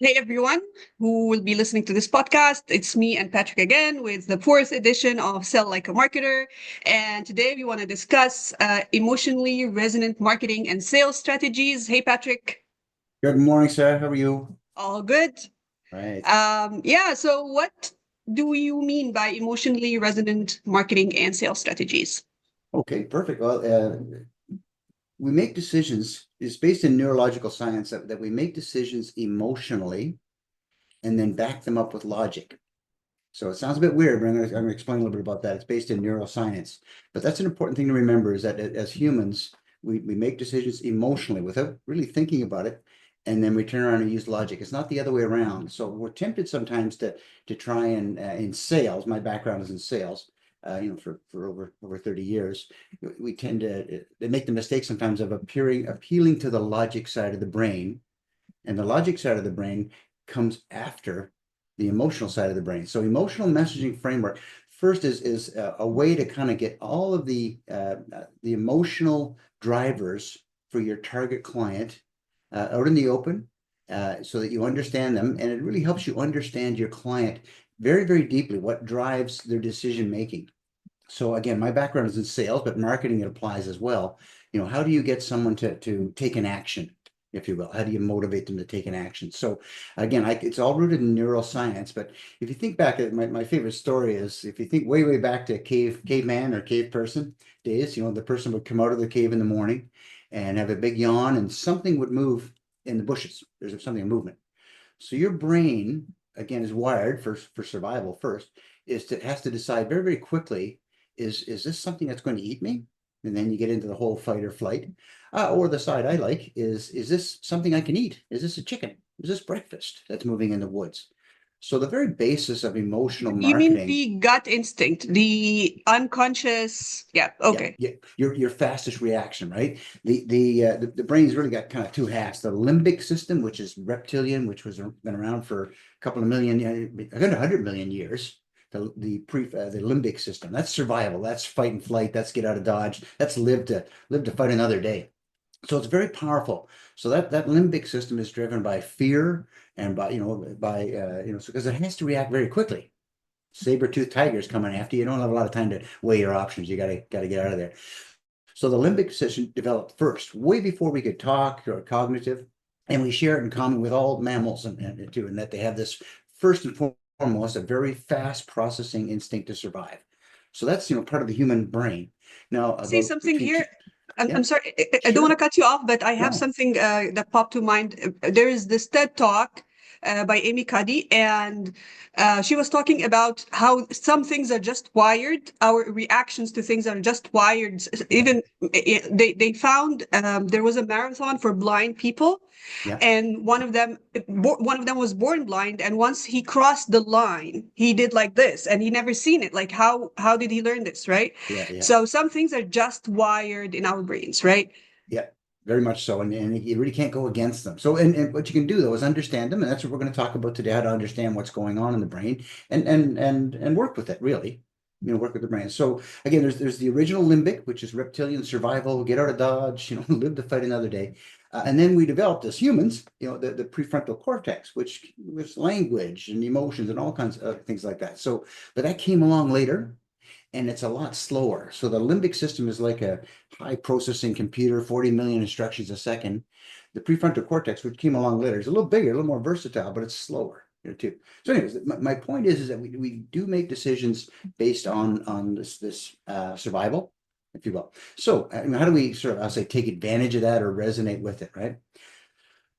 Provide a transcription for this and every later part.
Hey everyone who will be listening to this podcast. It's me and Patrick again with the fourth edition of Sell Like a Marketer. And today we want to discuss emotionally resonant marketing and sales strategies. Hey Patrick, Good morning, sir. How are you? all good? Right. Yeah, so what do you mean by emotionally resonant marketing and sales strategies? Okay, perfect. Well, we make decisions. It's based in neurological science that we make decisions emotionally and then back them up with logic. So it sounds a bit weird, but I'm going to explain a little bit about that. It's based in neuroscience. But that's an important thing to remember is that as humans, we make decisions emotionally without really thinking about it. And then we turn around and use logic. It's not the other way around. So we're tempted sometimes to try and in sales. My background is in sales. For over 30 years, we tend to make the mistake sometimes of appealing to the logic side of the brain, and the logic side of the brain comes after the emotional side of the brain. So emotional messaging framework first is a way to kind of get all of the emotional drivers for your target client out in the open, so that you understand them, and it really helps you understand your client very, very deeply, what drives their decision making. So again, my background is in sales, but marketing it applies as well. How do you get someone to take an action, if you will? How do you motivate them to take an action? So again, it's all rooted in neuroscience. But if you think back, my favorite story is if you think way, way back to caveman or cave person days, the person would come out of the cave in the morning and have a big yawn, and something would move in the bushes. There's something, a movement. So your brain, again, is wired for survival first, has to decide very, very quickly, is this something that's going to eat me? And then you get into the whole fight or flight. Or the side I like is this something I can eat? Is this a chicken? Is this breakfast that's moving in the woods? So the very basis of emotional You mean marketing. the gut instinct, the unconscious? Yeah, Yeah, okay. yeah, your fastest reaction, right? The brain's really got kind of two halves. The limbic system, which is reptilian, which was been around for a couple of million, 100 million years. The limbic system, that's survival, that's fight and flight, that's get out of dodge, that's live to fight another day. So it's very powerful. So that limbic system is driven by fear and so because it has to react very quickly. Saber-toothed tigers coming after you. You don't have a lot of time to weigh your options. You gotta get out of there. So the limbic system developed first, way before we could talk or cognitive, and we share it in common with all mammals and too, and that they have this first and foremost a very fast processing instinct to survive. So that's part of the human brain. Now See about something between two, here. I'm yeah, sorry, I don't want to sure, cut you off, but I have no, something that popped to mind. There is this TED Talk by Amy Cuddy, and she was talking about how some things are just wired. Our reactions to things are just wired. yeah, Even they found there was a marathon for blind people, yeah. and one of them was born blind, and once he crossed the line he did like this and he never seen it. Like how did he learn this, right? Yeah, yeah, So some things are just wired in our brains, right? yeah, very much so. And you really can't go against them. So, and what you can do though is understand them. And that's what we're going to talk about today, how to understand what's going on in the brain and work with it really. Work with the brain. So again, there's the original limbic, which is reptilian survival, get out of dodge, live to fight another day. And then we developed as humans, the prefrontal cortex, which was language and emotions and all kinds of things like that. So, but that came along later, and it's a lot slower. So the limbic system is like a high processing computer, 40 million instructions a second. The prefrontal cortex, which came along later, is a little bigger, a little more versatile, but it's slower too. So, anyways, my point is that we do make decisions based on this survival, if you will. So, how do we sort of, I'll say, take advantage of that or resonate with it, right?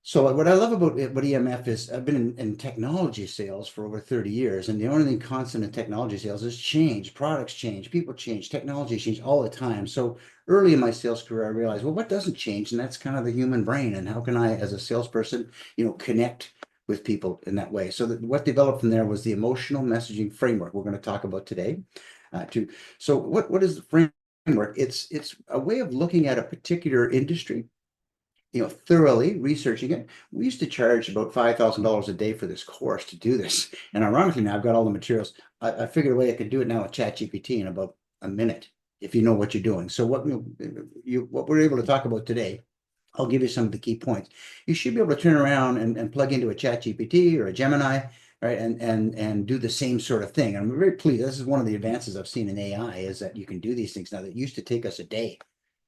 So what I love about EMF is I've been in technology sales for over 30 years, and the only thing constant in technology sales is change. Products change, people change, technology change all the time. So early in my sales career, I realized, well, what doesn't change? And that's kind of the human brain. And how can I, as a salesperson, connect with people in that way? So what developed from there was the emotional messaging framework we're going to talk about today. Too. So what is the framework? It's a way of looking at a particular industry, thoroughly researching it. We used to charge about $5,000 a day for this course to do this. And ironically, now I've got all the materials. I figured a way I could do it now with ChatGPT in about a minute if you know what you're doing. So what we're able to talk about today I'll give you some of the key points. You should be able to turn around and plug into a ChatGPT or a Gemini, right? And do the same sort of thing. And I'm very pleased. This is one of the advances I've seen in AI is that you can do these things now that used to take us a day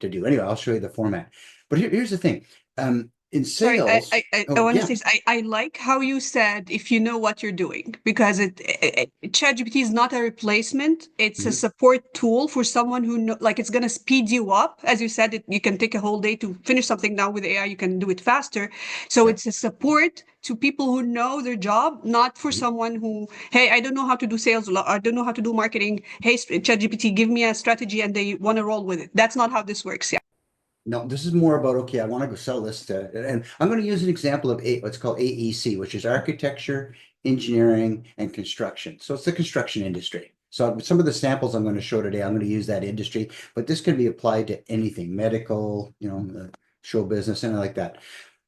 to do. Anyway, I'll show you the format. But here's the thing. In Sorry, sales, I oh want to yeah. say, I like how you said if you know what you're doing, because ChatGPT is not a replacement. It's a Mhm. support tool for someone who know, like it's gonna speed you up. As you said, you can take a whole day to finish something. Now with AI, you can do it faster. So Yeah. it's a support to people who know their job, not for Mhm. someone who, hey, I don't know how to do sales, I don't know how to do marketing. Hey, ChatGPT, give me a strategy, and they want to roll with it. That's not how this works. Yeah. No, this is more about, okay, I want to go sell this to, and I'm going to use an example of what's called AEC, which is architecture, engineering, and construction. So it's the construction industry. So some of the samples I'm going to show today, I'm going to use that industry, but this can be applied to anything, medical, show business, anything like that.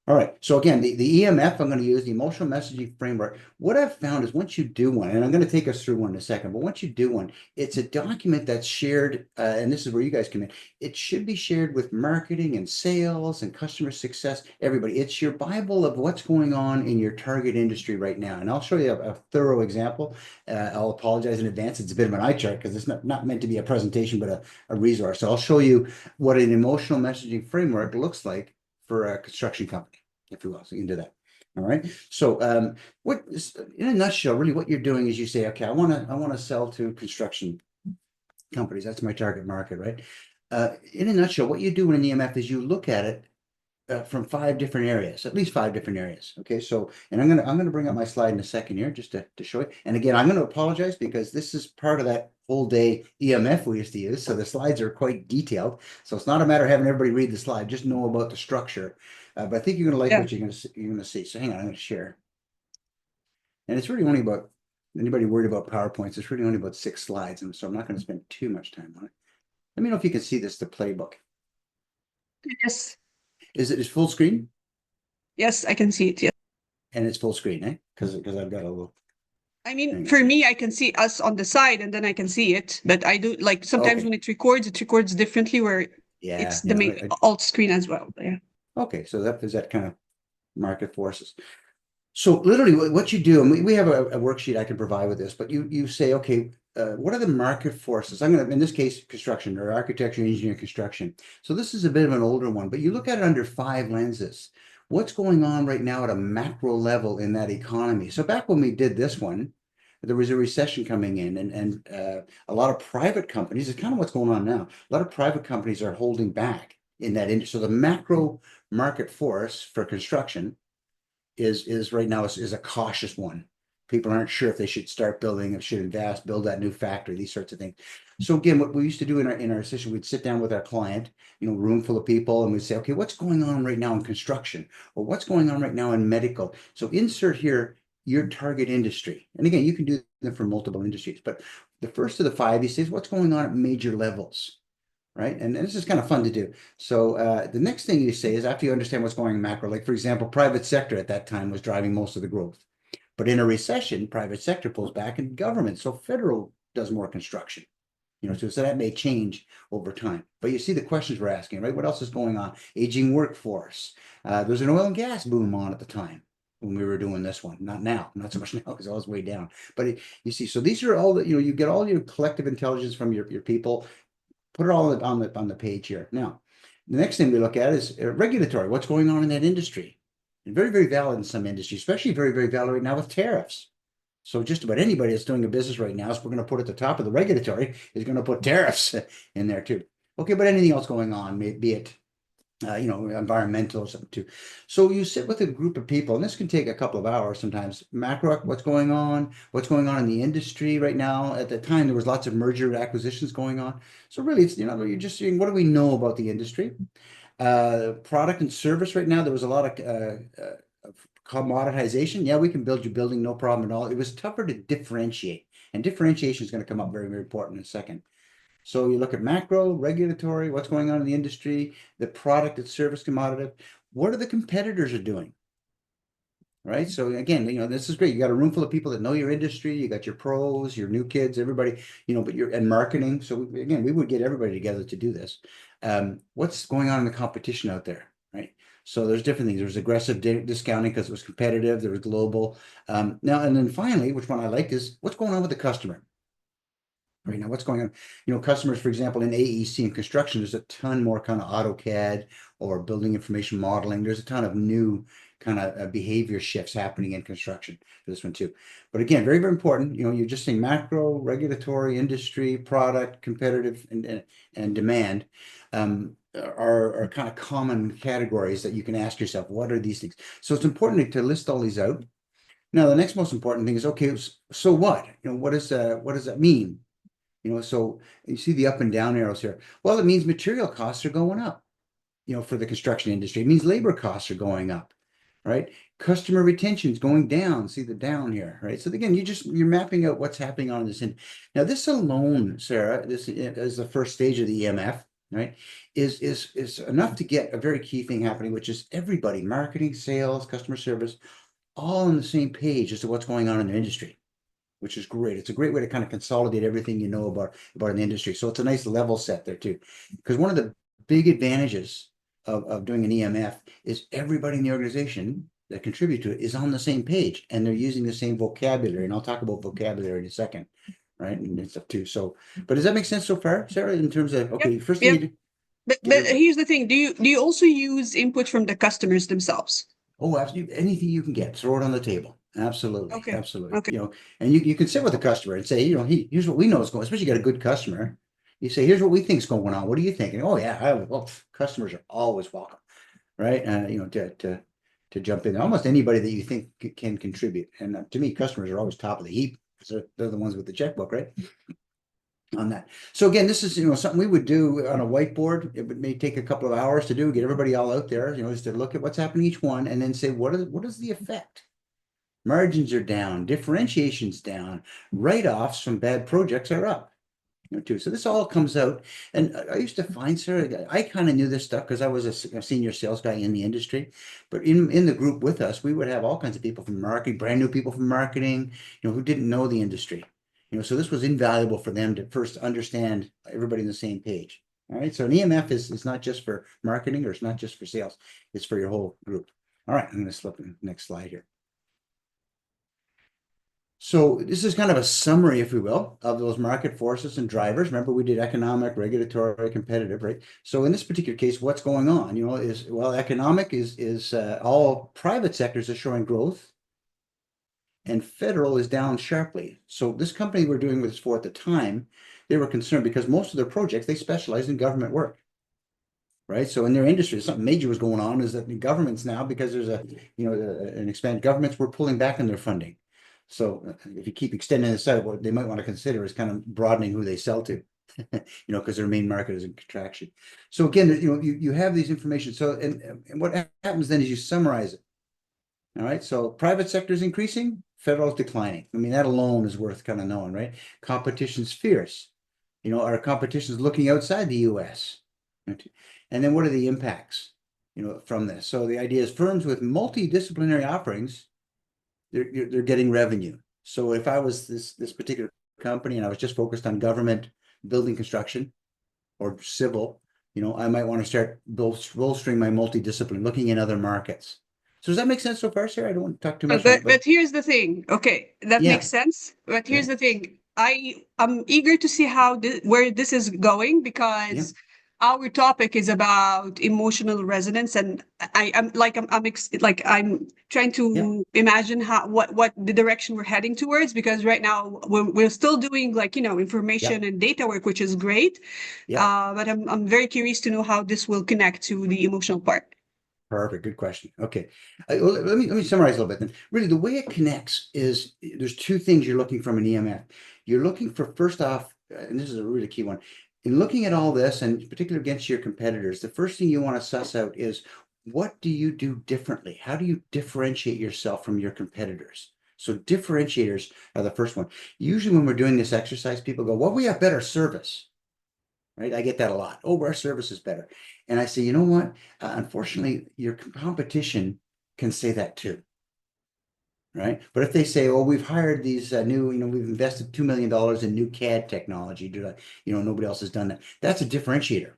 All right. So again, the EMF I'm going to use, the emotional messaging framework. What I've found is once you do one, and I'm going to take us through one in a second, but once you do one, it's a document that's shared, and this is where you guys come in. It should be shared with marketing and sales and customer success, everybody. It's your Bible of what's going on in your target industry right now. And I'll show you a thorough example. I'll apologize in advance. It's a bit of an eye chart because it's not meant to be a presentation, but a resource. So I'll show you what an emotional messaging framework looks like for a construction company, if you will. So you can do that. All right. So what is, in a nutshell, really what you're doing is you say, okay, I want to sell to construction companies. That's my target market, right? In a nutshell, what you do in an EMF is you look at it from 5 different areas, at least 5 different areas. Okay, so and I'm gonna bring up my slide in a second here just to show it. And again, I'm gonna apologize because this is part of that full day EMF we used to use. So the slides are quite detailed. So it's not a matter of having everybody read the slide, just know about the structure. But I think you're gonna like Yeah. what you're gonna see. So hang on, I'm gonna share. And it's really only about anybody worried about PowerPoints, it's really only about 6 slides. And so I'm not gonna spend too much time on it. Let me know if you can see this, the playbook. Yes. Is full screen? Yes, I can see it. Yes. And it's full screen, eh? Because I've got a little. I mean, Hang on. for me, I can see us on the side and then I can see it. But I do like sometimes Okay. when it records differently where Yeah. it's the main alt screen as well. Yeah. Okay. So that is that kind of market forces. So literally what you do, and we have a worksheet I can provide with this, but you say, okay, what are the market forces? I'm going to, in this case, construction or architecture, engineering, construction. So this is a bit of an older one, but you look at it under 5 lenses. What's going on right now at a macro level in that economy? So back when we did this one, there was a recession coming in, and a lot of private companies, it's kind of what's going on now. A lot of private companies are holding back in that industry. So the macro market force for construction is right now is a cautious one. People aren't sure if they should start building, if should invest, build that new factory, these sorts of things. So again, what we used to do in our session, we'd sit down with our client, room full of people, and we'd say, okay, what's going on right now in construction, or what's going on right now in medical? So insert here your target industry, and again, you can do them for multiple industries, but the first of the 5, he says, what's going on at major levels? Right. And this is kind of fun to do. So the next thing you say is after you understand what's going on in macro, like for example, private sector at that time was driving most of the growth. But in a recession, private sector pulls back and government. So federal does more construction. So that may change over time. But you see the questions we're asking, right? What else is going on? Aging workforce. There's an oil and gas boom on at the time when we were doing this one. Not now, not so much now because I was way down. But you see, so these are all that, you get all your collective intelligence from your people. Put it all on the page here. Now, the next thing we look at is regulatory. What's going on in that industry? And very, very valid in some industries, especially very, very valid right now with tariffs. So just about anybody that's doing a business right now, so we're going to put at the top of the regulatory, is going to put tariffs in there too. Okay, but anything else going on, be it environmental or something too. So you sit with a group of people, and this can take a couple of hours sometimes. Macro, what's going on in the industry right now. At the time, there was lots of merger acquisitions going on. So really, it's, you're just seeing, what do we know about the industry? Product and service right now, there was a lot of commoditization. Yeah, we can build your building, no problem at all. It was tougher to differentiate, and differentiation is going to come up very, very important in a second. So you look at macro, regulatory, what's going on in the industry, the product and service commodity. What are the competitors are doing? Right. So again, this is great. You got a room full of people that know your industry. You got your pros, your new kids, everybody, but and marketing. So again, we would get everybody together to do this. What's going on in the competition out there? Right. So there's different things. There was aggressive discounting because it was competitive. There was global. Now, and then finally, which one I liked is what's going on with the customer right now. What's going on? Customers, for example, in AEC and construction, there's a ton more kind of AutoCAD or building information modeling. There's a ton of new kind of behavior shifts happening in construction for this one too. But again, very, very important. You're just saying macro, regulatory, industry, product, competitive, and demand. Are kind of common categories that you can ask yourself, what are these things? So it's important to list all these out. Now, the next most important thing is, okay, so what? What does that mean? So you see the up and down arrows here. Well, it means material costs are going up, for the construction industry. It means labor costs are going up, right? Customer retention is going down. See the down here, right? So again, you're mapping out what's happening on this end. Now, this alone, Sarah, this is the first stage of the EMF, right? Is enough to get a very key thing happening, which is everybody, marketing, sales, customer service, all on the same page as to what's going on in the industry, which is great. It's a great way to kind of consolidate everything you know about an industry. So it's a nice level set there too. Because one of the big advantages of doing an EMF is everybody in the organization that contribute to it is on the same page and they're using the same vocabulary. And I'll talk about vocabulary in a second, right? And stuff too. So, but does that make sense so far, Sarah, in terms of, okay, first thing you do? But here's the thing. Do you also use input from the customers themselves? Oh, absolutely. Anything you can get, throw it on the table. Absolutely. Okay. Absolutely. Okay. And you can sit with the customer and say, here's what we know is going, especially you got a good customer. You say, here's what we think is going on. What are you thinking? Oh yeah, well, customers are always welcome, right? To jump in. Almost anybody that you think can contribute. And to me, customers are always top of the heap because they're the ones with the checkbook, right? On that. So again, this is something we would do on a whiteboard. It may take a couple of hours to do, get everybody all out there, just to look at what's happening each one and then say what is the effect? Margins are down, differentiation's down, write-offs from bad projects are up. Too. So this all comes out. And I used to find, Sarah, I kind of knew this stuff because I was a senior sales guy in the industry. But in the group with us, we would have all kinds of people from marketing, brand new people from marketing, who didn't know the industry. So this was invaluable for them to first understand everybody on the same page. All right. So an EMF is not just for marketing or it's not just for sales. It's for your whole group. All right. I'm going to slip to the next slide here. So this is kind of a summary, if we will, of those market forces and drivers. Remember, we did economic, regulatory, competitive, right? So in this particular case, what's going on, economic is all private sectors are showing growth and federal is down sharply. So this company we're doing this for at the time, they were concerned because most of their projects, they specialize in government work. Right. So in their industry, something major was going on is that the governments now, because there's an expanded governments were pulling back on their funding. So if you keep extending this out, what they might want to consider is kind of broadening who they sell to, because their main market is in contraction. So again, you have these information. So and what happens then is you summarize it. All right. So private sector is increasing, federal is declining. I mean, that alone is worth kind of knowing, right? Competition's fierce. Our competition is looking outside the US. And then what are the impacts, from this? So the idea is firms with multidisciplinary offerings, they're getting revenue. So if I was this particular company and I was just focused on government building construction or civil, I might want to start bolstering my multidiscipline, looking in other markets. So does that make sense so far, Sarah? I don't want to talk too much. But here's the thing. Okay, that makes sense. But here's the thing. I'm eager to see where this is going because our topic is about emotional resonance, and I'm trying to imagine what the direction we're heading towards, because right now we're still doing information and data work, which is great. But I'm very curious to know how this will connect to the emotional part. Perfect. Good question. Okay. Let me summarize a little bit then. Really, the way it connects is there's two things you're looking from an EMF. You're looking for, first off, and this is a really key one, in looking at all this, and particularly against your competitors, the first thing you want to suss out is what do you do differently? How do you differentiate yourself from your competitors? So differentiators are the first one. Usually when we're doing this exercise, people go, well, we have better service. Right? I get that a lot. Oh, our service is better. And I say, you know what? Unfortunately, your competition can say that too. Right? But if they say, oh, we've hired these new, we've invested $2 million in new CAD technology, nobody else has done that. That's a differentiator.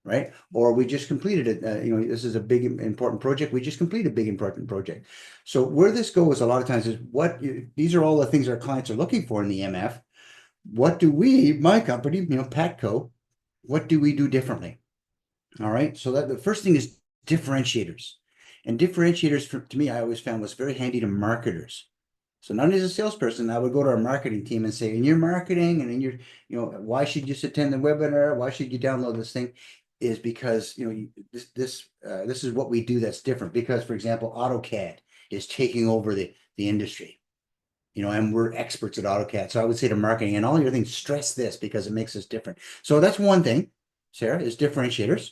right? Or we just completed it. This is a big important project. We just completed a big important project. So where this goes a lot of times is these are all the things our clients are looking for in the MF. What do we, my company, Patco, what do we do differently? All right. So that the first thing is differentiators. And differentiators to me, I always found was very handy to marketers. So not only as a salesperson, I would go to our marketing team and say, in your marketing and in your, why should you just attend the webinar? Why should you download this thing? Is because, this is what we do that's different. Because, for example, AutoCAD is taking over the industry, and we're experts at AutoCAD. So I would say to marketing and all your things, stress this because it makes us different. So that's one thing, Sarah, is differentiators.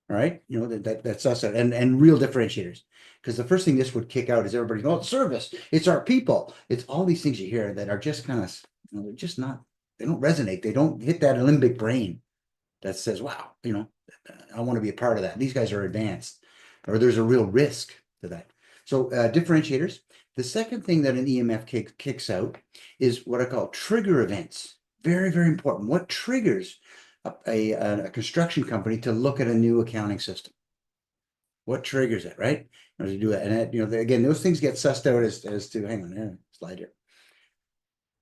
All right. That's us and real differentiators. Because the first thing this would kick out is everybody, it's service, it's our people, it's all these things you hear that are just kind of, they're just not, they don't resonate. They don't hit that limbic brain that says, wow, I want to be a part of that. These guys are advanced, or there's a real risk to that. So differentiators. The second thing that an EMF kicks out is what I call trigger events. Very, very important. What triggers a construction company to look at a new accounting system? What triggers it, right? To do it, and again, those things get sussed out as to hang on, slide here.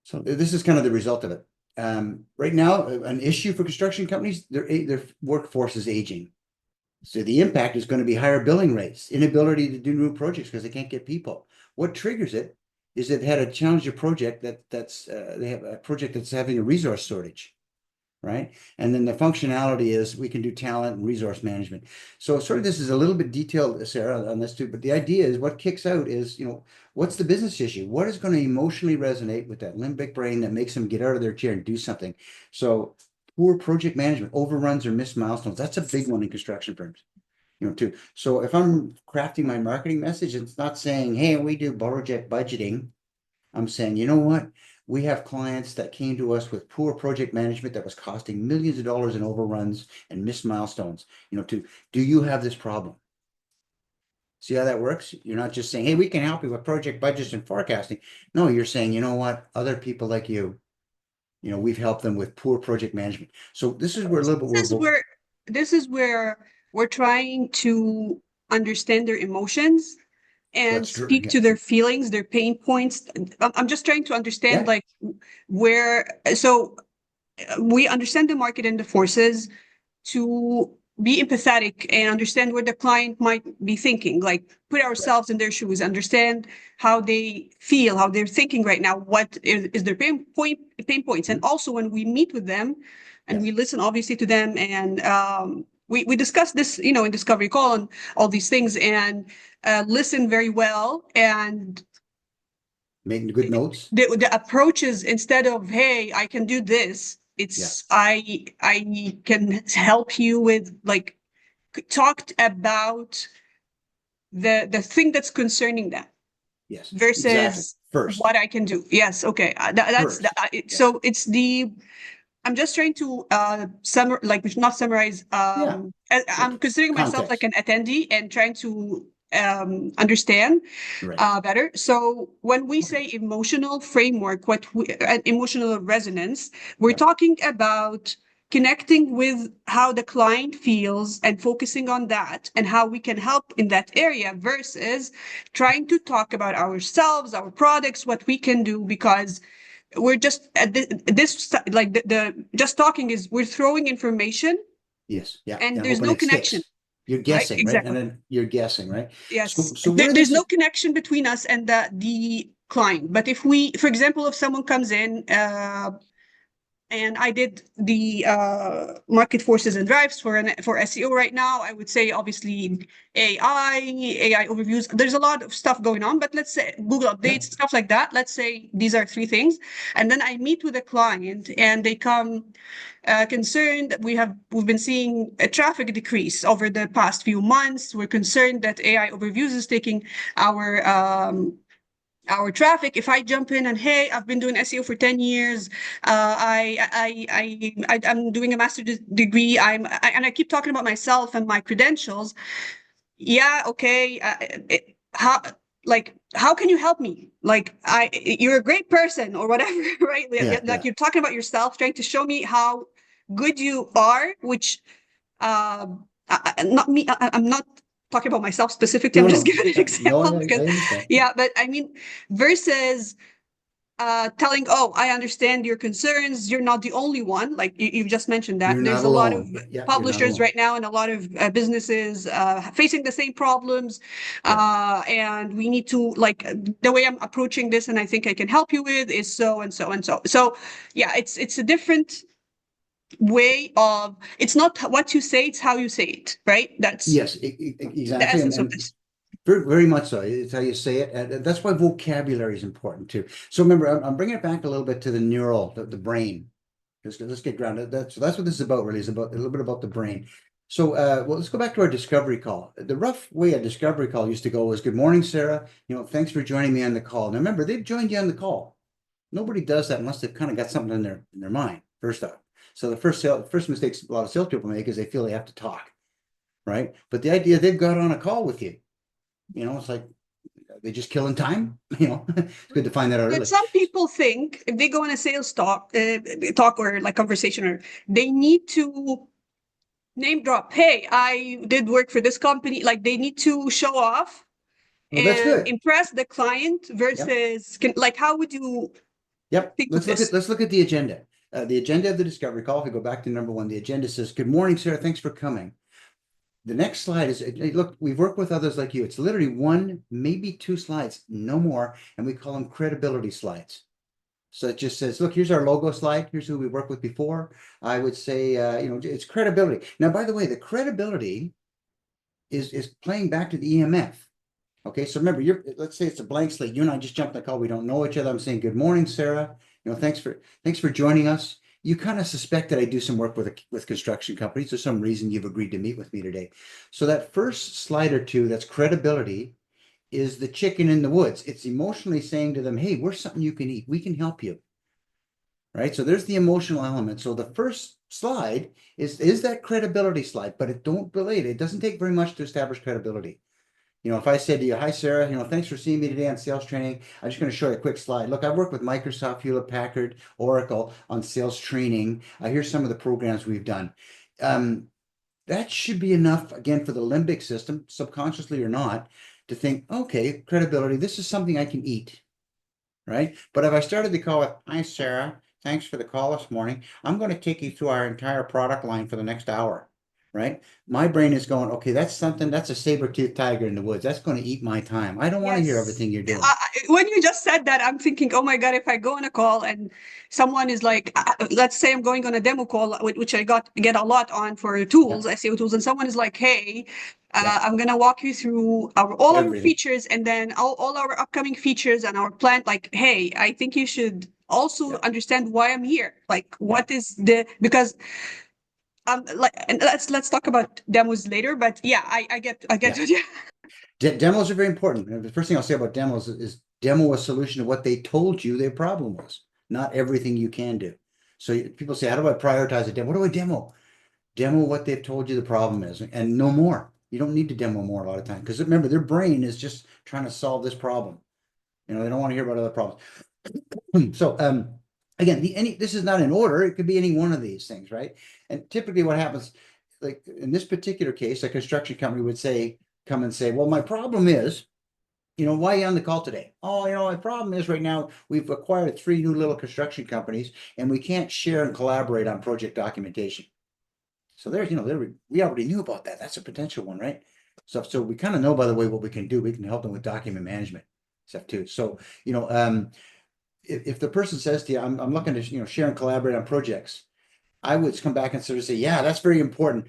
So this is kind of the result of it. Right now, an issue for construction companies, their workforce is aging. So the impact is going to be higher billing rates, inability to do new projects because they can't get people. What triggers it is they've had a challenging project they have a project that's having a resource shortage, right? And then the functionality is we can do talent and resource management. So sort of this is a little bit detailed, Sarah, on this too, but the idea is what kicks out is, what's the business issue? What is going to emotionally resonate with that limbic brain that makes them get out of their chair and do something? So poor project management, overruns or missed milestones. That's a big one in construction firms, too. So if I'm crafting my marketing message, it's not saying, hey, we do project budgeting. I'm saying, you know what? We have clients that came to us with poor project management that was costing millions of dollars in overruns and missed milestones. Do you have this problem? See how that works? You're not just saying, hey, we can help you with project budgets and forecasting. No, you're saying, you know what? Other people like you, we've helped them with poor project management. So this is where a little bit this is where we're trying to understand their emotions and that's true. speak Yeah. to their feelings, their pain points. I'm just trying to understand Yeah. we understand the market and the forces to be empathetic and understand what the client might be thinking, like put ourselves in their shoes, understand how they feel, how they're thinking right now, what is their pain points. And also when we meet with them and we listen obviously to them and we discuss this, in Discovery Call and all these things and listen very well and making good notes. The approach is instead of, hey, I can do this, it's I can help you with talked about the thing that's concerning them. Yes. Versus exactly. First. what I can do. Yes. Okay. So it's I'm just trying to not summarize. I'm considering myself like an attendee and trying to understand better. So when we say emotional framework, emotional resonance, we're talking about connecting with how the client feels and focusing on that and how we can help in that area versus trying to talk about ourselves, our products, what we can do, because we're just at the just talking is we're throwing information. Yes. Yeah. And there's no connection. You're guessing, right? Exactly. And then you're guessing, right? Yes. So there's no connection between us and the client. But if we, for example, if someone comes in, and I did the market forces and drives for SEO right now, I would say obviously AI overviews. There's a lot of stuff going on, but let's say Google updates, stuff like that. Let's say these are three things. And then I meet with a client and they come concerned. We've been seeing a traffic decrease over the past few months. We're concerned that AI overviews is taking our traffic. If I jump in and, hey, I've been doing SEO for 10 years, I'm doing a master's degree, and I keep talking about myself and my credentials. Yeah, okay. How can you help me? You're a great person or whatever, right? You're talking about yourself, trying to show me how good you are, which not me, I'm not talking about myself specifically, No, I'm just no, giving an yeah, no, example because I understand. yeah, but I mean, versus telling, oh, I understand your concerns. You're not the only one. Like you've just mentioned that You're there's not a lot of alone. Yeah, you're not publishers alone. right now and a lot of businesses facing the same problems. Yeah. And we need to like the way I'm approaching this, and I think I can help you with is so and so and so. So yeah, it's a different way of. It's not what you say; it's how you say it. Right? That's Yes, the exactly. essence of And this. very, very much so. It's how you say it. And that's why vocabulary is important too. So remember, I'm bringing it back a little bit to the neural, the brain. Let's get grounded. That's what this is about, really. Is about a little bit about the brain. So, well, let's go back to our discovery call. The rough way a discovery call used to go was, "Good morning, Sarah. Thanks for joining me on the call." Now, remember, they've joined you on the call. Nobody does that unless they've kind of got something in their mind. First off, so the first mistakes a lot of salespeople make is they feel they have to talk, right? But the idea they've got on a call with you, it's like they just killing time. It's good to find that out But early. some people think if they go on a sales talk or like conversation, or they need to name drop. Hey, I did work for this company. Like they need to show off Well, that's and good. impress the client Yep. versus like how would you Yep. think of Let's look at this? let's look at the agenda. The agenda of the discovery call. If we go back to number one, the agenda says, "Good morning, Sarah. Thanks for coming." The next slide is, hey, look, we've worked with others like you. It's literally one, maybe two slides, no more, and we call them credibility slides. So it just says, look, here's our logo slide. Here's who we worked with before. I would say, it's credibility. Now, by the way, the credibility is playing back to the EMF. Okay, so remember, let's say it's a blank slate. You and I just jumped the call. We don't know each other. I'm saying, "Good morning, Sarah. Thanks for joining us." You kind of suspect that I do some work with construction companies. There's some reason you've agreed to meet with me today. So that first slide or two, that's credibility, is the chicken in the woods. It's emotionally saying to them, "Hey, we're something you can eat. We can help you." Right? So there's the emotional element. So the first slide is that credibility slide, but don't delay it. It doesn't take very much to establish credibility. If I said to you, "Hi, Sarah, thanks for seeing me today on sales training. I'm just going to show you a quick slide. Look, I've worked with Microsoft, Hewlett Packard, Oracle on sales training. Here's some of the programs we've done." That should be enough, again, for the limbic system, subconsciously or not, to think, okay, credibility, this is something I can eat, right? But if I started the call with, "Hi, Sarah, thanks for the call this morning. I'm going to take you through our entire product line for the next hour," right? My brain is going, okay, that's a saber-toothed tiger in the woods. That's going to eat my time. I don't want to hear Yes. everything you're doing. When you just said that, I'm thinking, oh my God, if I go on a call and someone is like, let's say I'm going on a demo call, which I get a lot on for Yeah, tools, SEO tools, and someone is like, hey, yeah, I'm gonna walk you through all our everything. features and then all our upcoming features and our plan. Like, hey, I think you should also Yeah, understand why I'm here. Like, yeah, what is the because like, and let's talk about demos later. But yeah, I get yeah. what you. Demos are very important. And the first thing I'll say about demos is demo a solution to what they told you their problem was, not everything you can do. So people say, "How do I prioritize a demo? What do I demo?" Demo what they've told you the problem is, and no more. You don't need to demo more a lot of time because remember, their brain is just trying to solve this problem. They don't want to hear about other problems. So, again, this is not in order. It could be any one of these things, right? And typically, what happens, like in this particular case, a construction company would come and say, "Well, my problem is." Why are you on the call today? "Oh, my problem is right now we've acquired 3 new little construction companies and we can't share and collaborate on project documentation." So we already knew about that. That's a potential one, right? So we kind of know, by the way, what we can do. We can help them with document management stuff too. So, if the person says to you, "I'm looking to, share and collaborate on projects," I would come back and sort of say, "Yeah, that's very important.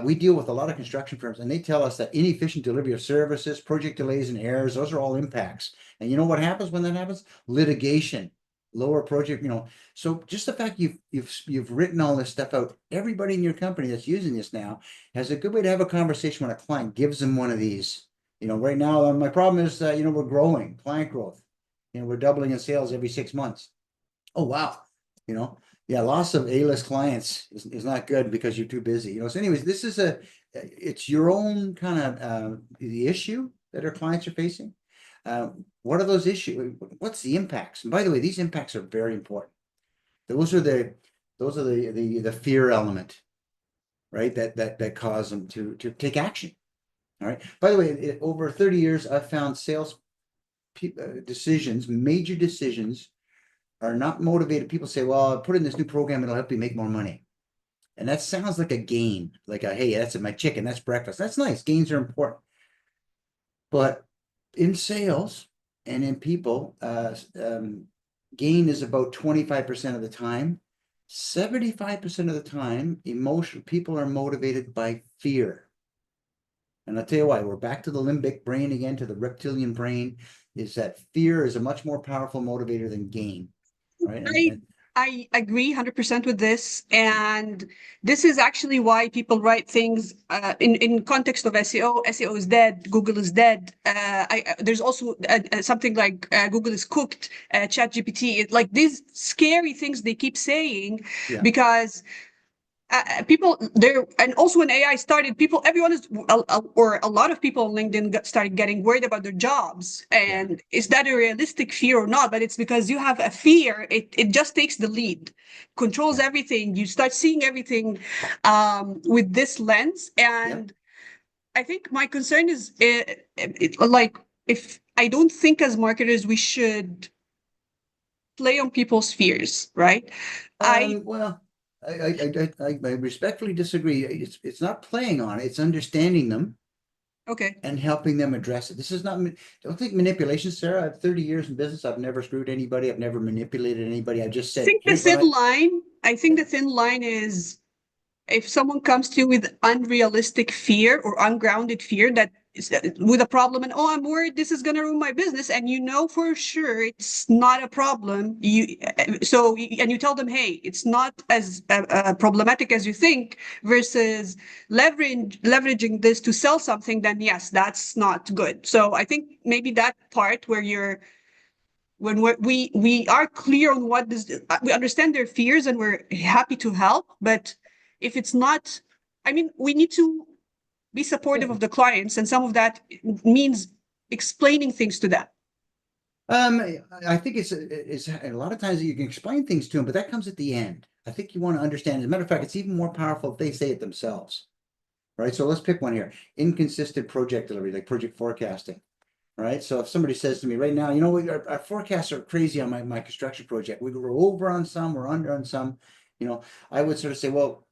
We deal with a lot of construction firms and they tell us that inefficient delivery of services, project delays and errors, those are all impacts. And you know what happens when that happens? Litigation, lower project, so just the fact you've written all this stuff out, everybody in your company that's using this now has a good way to have a conversation when a client gives them one of these. Right now, my problem is that, we're growing, client growth. We're doubling in sales every 6 months. Oh, wow. You know, yeah, loss of A-list clients is not good because you're too busy. So anyways, it's your own kind of the issue that our clients are facing. What are those issues? What's the impacts? And by the way, these impacts are very important. Those are the fear element. right? That cause them to take action. All right. By the way, over 30 years, I've found sales decisions, major decisions, are not motivated. People say, well, I'll put in this new program, it'll help you make more money. And that sounds like a gain, like a, hey, that's my chicken, that's breakfast. That's nice. Gains are important. But in sales and in people, gain is about 25% of the time. 75% of the time, people are motivated by fear. And I'll tell you why. We're back to the limbic brain again, to the reptilian brain, is that fear is a much more powerful motivator than gain, right? I agree 100% with this. And this is actually why people write things in context of SEO. SEO is dead. Google is dead. There's also something like Google is cooked, ChatGPT. Like these scary things they keep saying Yeah. because people there, and also when AI started, everyone is, or a lot of people on LinkedIn started getting worried about their jobs. And is that a realistic fear or not? But it's because you have a fear. It just takes the lead, controls everything. You start seeing everything with this lens. And I think my concern is like, if I don't think as marketers we should play on people's fears, right? Well, I respectfully disagree. It's not playing on it, it's understanding them Okay. and helping them address it. This is not, don't think manipulation, Sarah. I have 30 years in business. I've never screwed anybody. I've never manipulated anybody. I just said, here's what I think the thin line is if someone comes to you with unrealistic fear or ungrounded fear that is with a problem, and I'm worried this is going to ruin my business, and you know for sure it's not a problem, and you tell them, hey, it's not as problematic as you think, versus leveraging this to sell something, then yes, that's not good. So I think maybe that part where when we are clear on what this, we understand their fears and we're happy to help, but if it's not, I mean, we need to be supportive of the clients, and some of that means explaining things to them. I think it's a lot of times you can explain things to them, but that comes at the end. I think you want to understand. As a matter of fact, it's even more powerful if they say it themselves, right? So let's pick one here: inconsistent project delivery, like project forecasting, right? So if somebody says to me right now, our forecasts are crazy on my construction project. We're over on some, we're under on some. I would sort of say, well,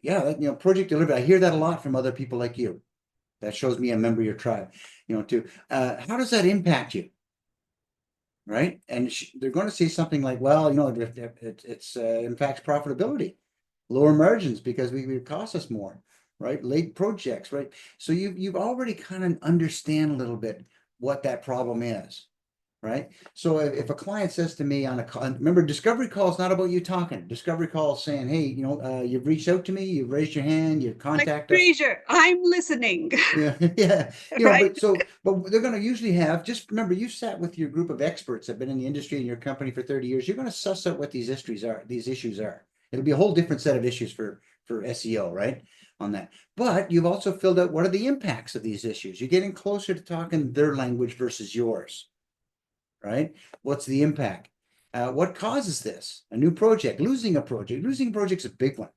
yeah, project delivery. I hear that a lot from other people like you. That shows me a member of your tribe. Too. How does that impact you? Right? And they're going to say something like, well, it's impacts profitability, lower margins because it costs us more, right? Late projects, right? So you've already kind of understand a little bit what that problem is, right? So if a client says to me on a call, remember, discovery call is not about you talking. Discovery call is saying, hey, you've reached out to me, you've raised your hand, you've contacted us. Frasier, I'm listening. Yeah. Right? But they're going to usually have, just remember, you sat with your group of experts that have been in the industry in your company for 30 years. You're going to suss out what these issues are. It'll be a whole different set of issues for SEO, right? On that. But you've also filled out what are the impacts of these issues. You're getting closer to talking their language versus yours, right? What's the impact? What causes this? A new project, losing a project. Losing a project's a big one,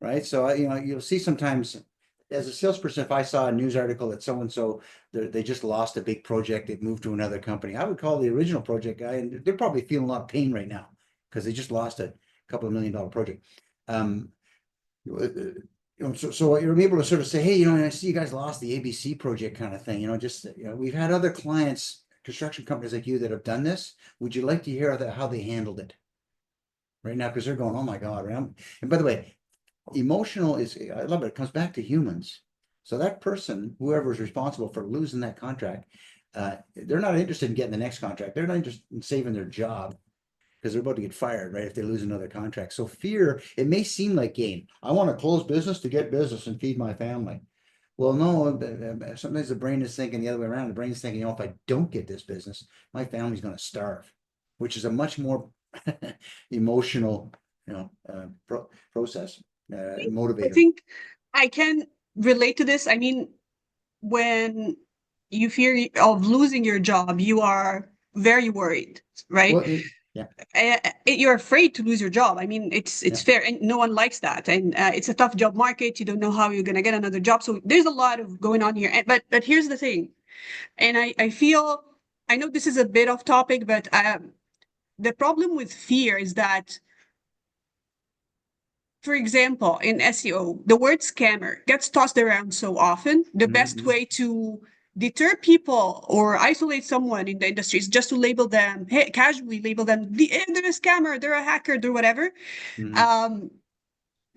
right? So, you'll see sometimes as a salesperson, if I saw a news article that so-and-so, they just lost a big project, they've moved to another company, I would call the original project guy, and they're probably feeling a lot of pain right now because they just lost a couple of $1 million project. So you're able to sort of say, hey, I see you guys lost the ABC project kind of thing, we've had other clients, construction companies like you that have done this. Would you like to hear how they handled it right now? Because they're going, oh my God. Right? And by the way, emotional I love it. It comes back to humans. So that person, whoever is responsible for losing that contract, they're not interested in getting the next contract. They're not interested in saving their job because they're about to get fired, right? If they lose another contract. So fear, it may seem like gain. I want to close business to get business and feed my family. Well, no, sometimes the brain is thinking the other way around. The brain is thinking, if I don't get this business, my family's going to starve, which is a much more emotional, process. Motivator. I think I can relate to this. I mean, when you fear of losing your job, you are very worried, right? Well, Yeah. you're afraid to lose your job. I mean, it's Yeah. fair, and no one likes that. And it's a tough job market. You don't know how you're gonna get another job. So there's a lot of going on here. But here's the thing, and I feel, I know this is a bit off topic, but the problem with fear is that, for example, in SEO, the word scammer gets tossed around so often. The best Mhm. way to deter people or isolate someone in the industry is just to label them, hey, casually label them, they're a scammer, they're a hacker, they're whatever. Mhm. Um,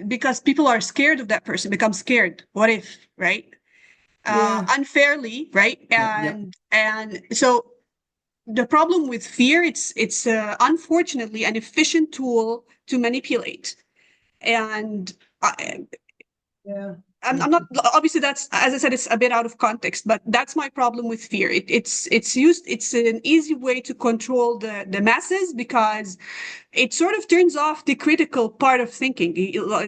because people are scared of that person, become scared. What if, right? Yeah. Unfairly, right? Yeah. Yeah. And so the problem with fear, it's unfortunately an efficient tool to manipulate. And Yeah. I'm not, obviously that's, as I said, it's a bit out of context, but that's my problem with fear. It's an easy way to control the masses because it sort of turns off the critical part of thinking.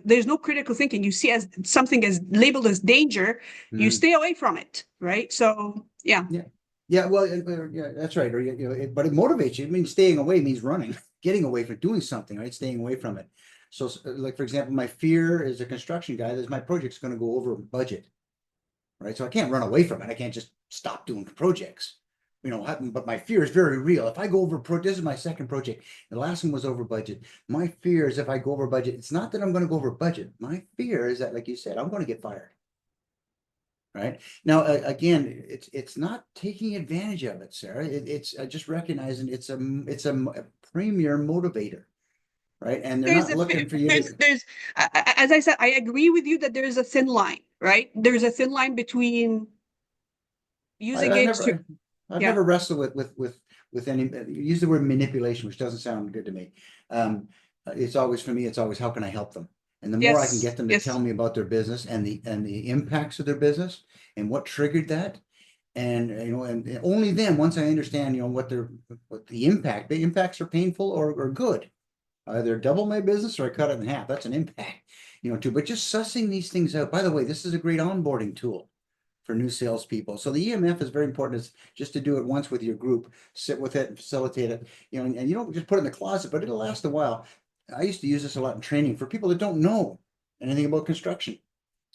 There's no critical thinking. You see as something as labeled as danger, you Mhm. stay away from it, right? So yeah. Yeah. Yeah. Well, yeah, that's right. Or but it motivates you. It means staying away means running, getting away from doing something, right? Staying away from it. So, like for example, my fear as a construction guy is my project's going to go over budget, right? So I can't run away from it. I can't just stop doing projects. But my fear is very real. If I go over this is my second project. The last one was over budget. My fear is if I go over budget, it's not that I'm going to go over budget. My fear is that, like you said, I'm going to get fired. Right now, again, it's not taking advantage of it, Sarah. It's just recognizing it's a premier motivator, right? And they're There's not a looking for you to. there's as I said, I agree with you that there is a thin line, right? There's a thin line between I, using I've it to, never, I've yeah. never wrestled with any. Use the word manipulation, which doesn't sound good to me. It's always for me. It's always how can I help them, and the more I can Yes, get them to tell yes. me about their business and the impacts of their business and what triggered that, and and only then once I understand what the impacts are painful or good. Either double my business or I cut it in half. That's an impact, too. But just sussing these things out. By the way, this is a great onboarding tool for new salespeople. So the EMF is very important. Is just to do it once with your group, sit with it and facilitate it. And you don't just put it in the closet, but it'll last a while. I used to use this a lot in training for people that don't know anything about construction.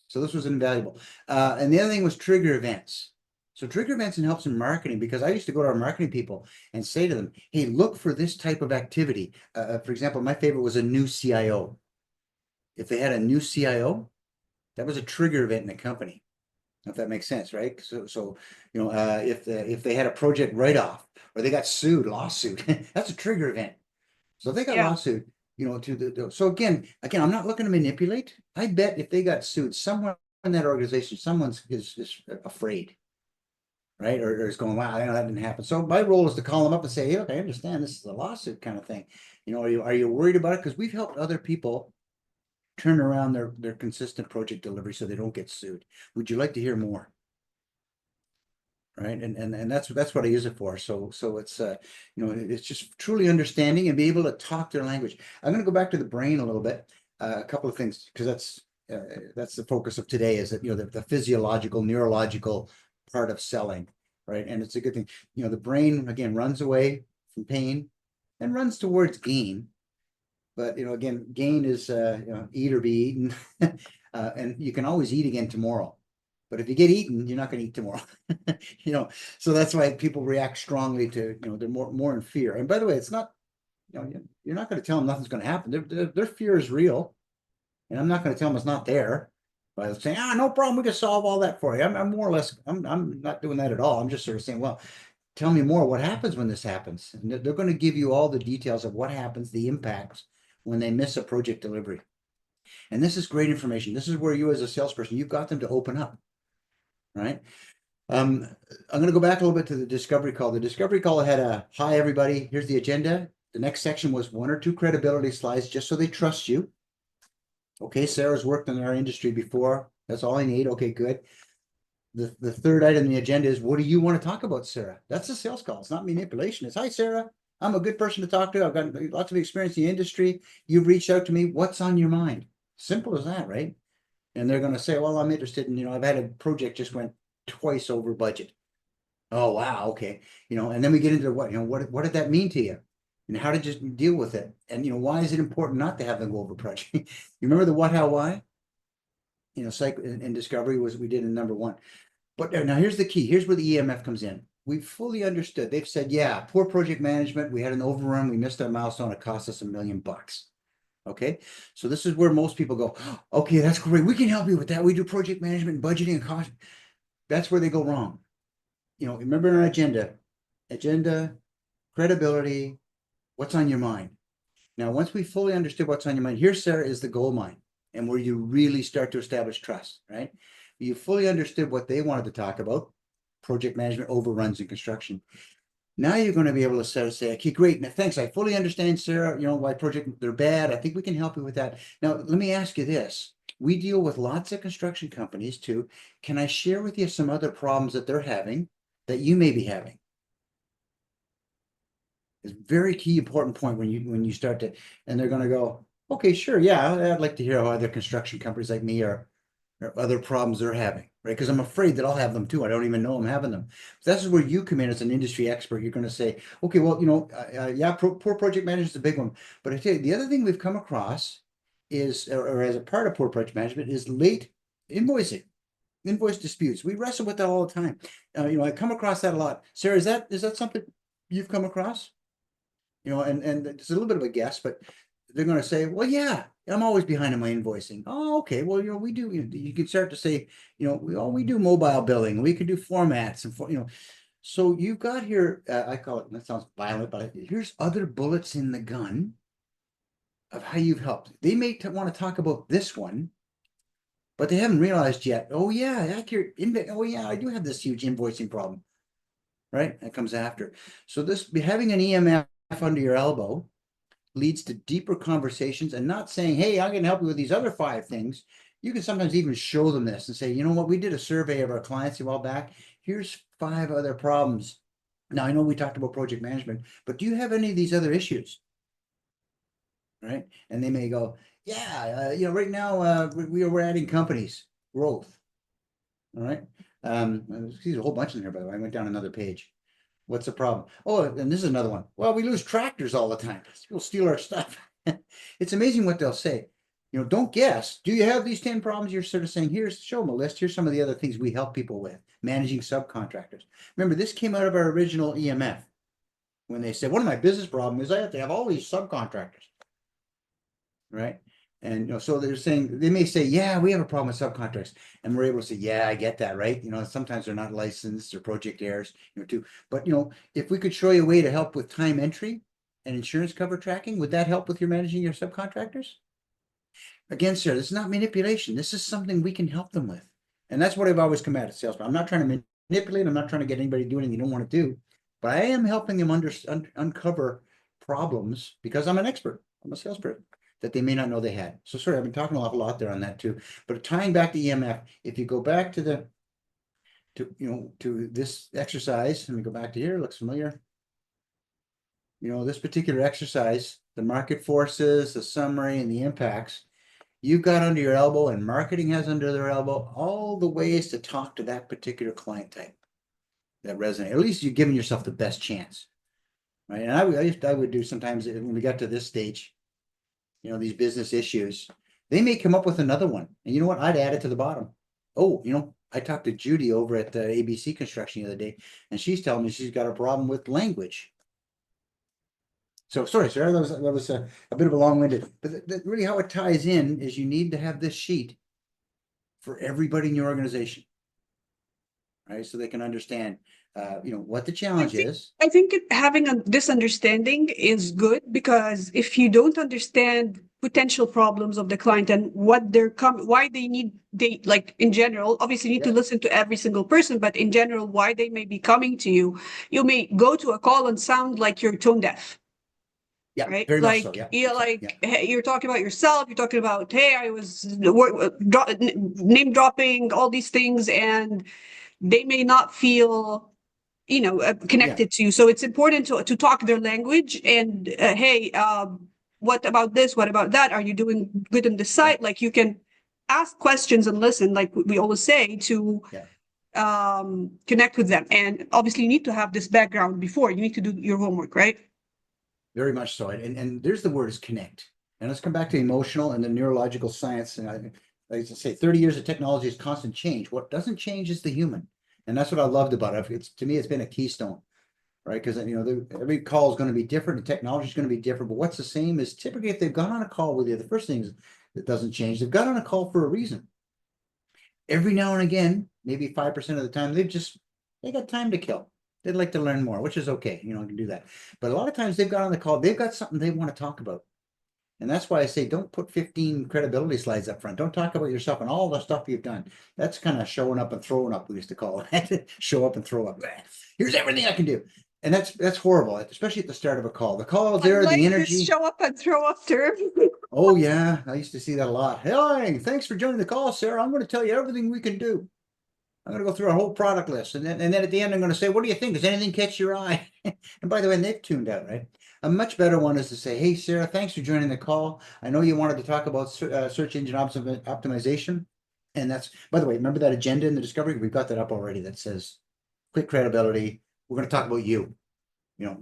So this was invaluable. And the other thing was trigger events. So trigger events and helps in marketing because I used to go to our marketing people and say to them, "Hey, look for this type of activity." For example, my favorite was a new CIO. If they had a new CIO, that was a trigger event in the company. If that makes sense, right? So if they had a project write-off or they got sued, lawsuit, that's a trigger event. So if they got Yeah. lawsuit, to so again, I'm not looking to manipulate. I bet if they got sued, someone in that organization, someone's is afraid, right? Or is going, wow, that didn't happen. So my role is to call them up and say, hey, look, I understand this is a lawsuit kind of thing. Are you worried about it? Because we've helped other people turn around their consistent project delivery so they don't get sued. Would you like to hear more? Right. And that's what I use it for. So it's just truly understanding and be able to talk their language. I'm going to go back to the brain a little bit. A couple of things because that's the focus of today is that the physiological neurological part of selling, right? And it's a good thing. The brain again runs away from pain and runs towards gain. But again, gain is eat or be eaten. And you can always eat again tomorrow. But if you get eaten, you're not going to eat tomorrow. you know, so that's why people react strongly to, they're more in fear. And by the way, it's not, you're not going to tell them nothing's going to happen. Their fear is real. And I'm not going to tell them it's not there by saying, no problem, we can solve all that for you. I'm more or less, I'm not doing that at all. I'm just sort of saying, well, tell me more. What happens when this happens? And they're going to give you all the details of what happens, the impacts when they miss a project delivery. And this is great information. This is where you as a salesperson, you've got them to open up, right? I'm going to go back a little bit to the discovery call. The discovery call had a, hi, everybody, here's the agenda. The next section was 1 or 2 credibility slides just so they trust you. Okay, Sarah's worked in our industry before. That's all I need. Okay, good. The third item on the agenda is, what do you want to talk about, Sarah? That's a sales call. It's not manipulation. It's, hi, Sarah. I'm a good person to talk to. I've got lots of experience in the industry. You've reached out to me. What's on your mind? Simple as that, right? And they're going to say, well, I'm interested in, I've had a project just went twice over budget. Oh, wow. Okay. And then we get into what did that mean to you? and how did you deal with it? And why is it important not to have them go over project? You remember the what, how, why? Psych and discovery was we did in number 1. But now here's the key. Here's where the EMF comes in. We fully understood. They've said, yeah, poor project management. We had an overrun. We missed our milestone. It cost us $1 million. Okay. So this is where most people go, okay, that's great. We can help you with that. We do project management and budgeting and cost. That's where they go wrong. Remember our agenda, credibility, what's on your mind. Now, once we fully understood what's on your mind, here, Sarah, is the gold mine and where you really start to establish trust, right? You fully understood what they wanted to talk about, project management, overruns, and construction. Now you're going to be able to say, okay, great. Now, thanks. I fully understand, Sarah, why they're bad. I think we can help you with that. Now, let me ask you this. We deal with lots of construction companies too. Can I share with you some other problems that they're having that you may be having? It's a very key important point when you start to, and they're going to go, okay, sure. Yeah, I'd like to hear how other construction companies like me or other problems they're having, right? Because I'm afraid that I'll have them too. I don't even know I'm having them. So this is where you come in as an industry expert. You're going to say, okay, well, yeah, poor project management is a big one. But I tell you, the other thing we've come across is, or as a part of poor project management, is late invoicing, invoice disputes. We wrestle with that all the time. I come across that a lot. Sarah, is that something you've come across? And it's a little bit of a guess, but they're going to say, well, yeah, I'm always behind on my invoicing. Oh, okay. Well, we do, you can start to say, we do mobile billing. We can do formats and, so you've got here, I call it, that sounds violent, but here's other bullets in the gun of how you've helped. They may want to talk about this one, but they haven't realized yet. Oh yeah, accurate. Oh yeah, I do have this huge invoicing problem, right? That comes after. So having an EMF under your elbow leads to deeper conversations, and not saying, hey, I'm going to help you with these other 5 things. You can sometimes even show them this and say, you know what, we did a survey of our clients a while back. Here's 5 other problems. Now, I know we talked about project management, but do you have any of these other issues? Right? And they may go, yeah, right now we're adding companies, growth. All right. There's a whole bunch in here, by the way. I went down another page. What's the problem? Oh, and this is another one. Well, we lose tractors all the time. People steal our stuff. It's amazing what they'll say. Don't guess. Do you have these 10 problems? You're sort of saying, show them a list. Here's some of the other things we help people with. Managing subcontractors. Remember, this came out of our original EMF when they said, one of my business problems is I have to have all these subcontractors. Right? And so they're saying, they may say, yeah, we have a problem with subcontractors. And we're able to say, yeah, I get that, right? Sometimes they're not licensed or project errors, too. But, if we could show you a way to help with time entry and insurance cover tracking, would that help with your managing your subcontractors? Again, sir, this is not manipulation. This is something we can help them with. And that's what I've always come at salesman. I'm not trying to manipulate. I'm not trying to get anybody to do anything they don't want to do. But I am helping them uncover problems because I'm an expert. I'm a salesperson that they may not know they had. So sorry, I've been talking an awful lot there on that too. But tying back to EMF, if you go back to this exercise, let me go back to here, looks familiar. This particular exercise, the market forces, the summary, and the impacts, you've got under your elbow, and marketing has under their elbow, all the ways to talk to that particular client type that resonate. At least you're giving yourself the best chance, right? And I would do sometimes when we got to this stage, these business issues, they may come up with another one. And you know what? I'd add it to the bottom. Oh, I talked to Judy over at ABC Construction the other day, and she's telling me she's got a problem with language. So sorry, Sarah, that was a bit of a long-winded, but really how it ties in is you need to have this sheet for everybody in your organization, right? So they can understand, what the challenge is. I think having this understanding is good, because if you don't understand potential problems of the client and what why they like in general, obviously you need to listen to every single person, but in general, why they may be coming to you, you may go to a call and sound like you're tone deaf. Yeah, right. Very like, much so. Hey, you're talking about yourself. You're talking about, hey, I was name dropping all these things, and they may not feel, connected to you. So it's important to talk their language. And hey, what about this? What about that? Are you doing good on this site? Like, you can ask questions and listen, like we always say, to connect with them. And obviously, you need to have this background before. You need to do your homework, right? very much so. And there's the word is connect. And let's come back to emotional and the neurological science. And like I say, 30 years of technology is constant change. What doesn't change is the human. And that's what I loved about it. It's, to me, it's been a keystone, right? Because, every call is going to be different. The technology is going to be different. But what's the same is typically if they've gone on a call with you, the first thing is that doesn't change. They've got on a call for a reason. Every now and again, maybe 5% of the time, they got time to kill. They'd like to learn more, which is okay. You can do that. But a lot of times they've got on the call, they've got something they want to talk about. And that's why I say, don't put 15 credibility slides up front. Don't talk about yourself and all the stuff you've done. That's kind of showing up and throwing up, we used to call it. Show up and throw up. Here's everything I can do. And that's horrible, especially at the start of a call. The call is there, I like the this energy. show up and throw up term. Oh yeah, I used to see that a lot. Hey, thanks for joining the call, Sarah. I'm going to tell you everything we can do. I'm going to go through our whole product list. And then at the end, I'm going to say, what do you think? Does anything catch your eye? And by the way, they've tuned out, right? A much better one is to say, hey, Sarah, thanks for joining the call. I know you wanted to talk about search engine optimization. And that's, by the way, remember that agenda in the discovery? We've got that up already that says quick credibility. We're going to talk about you,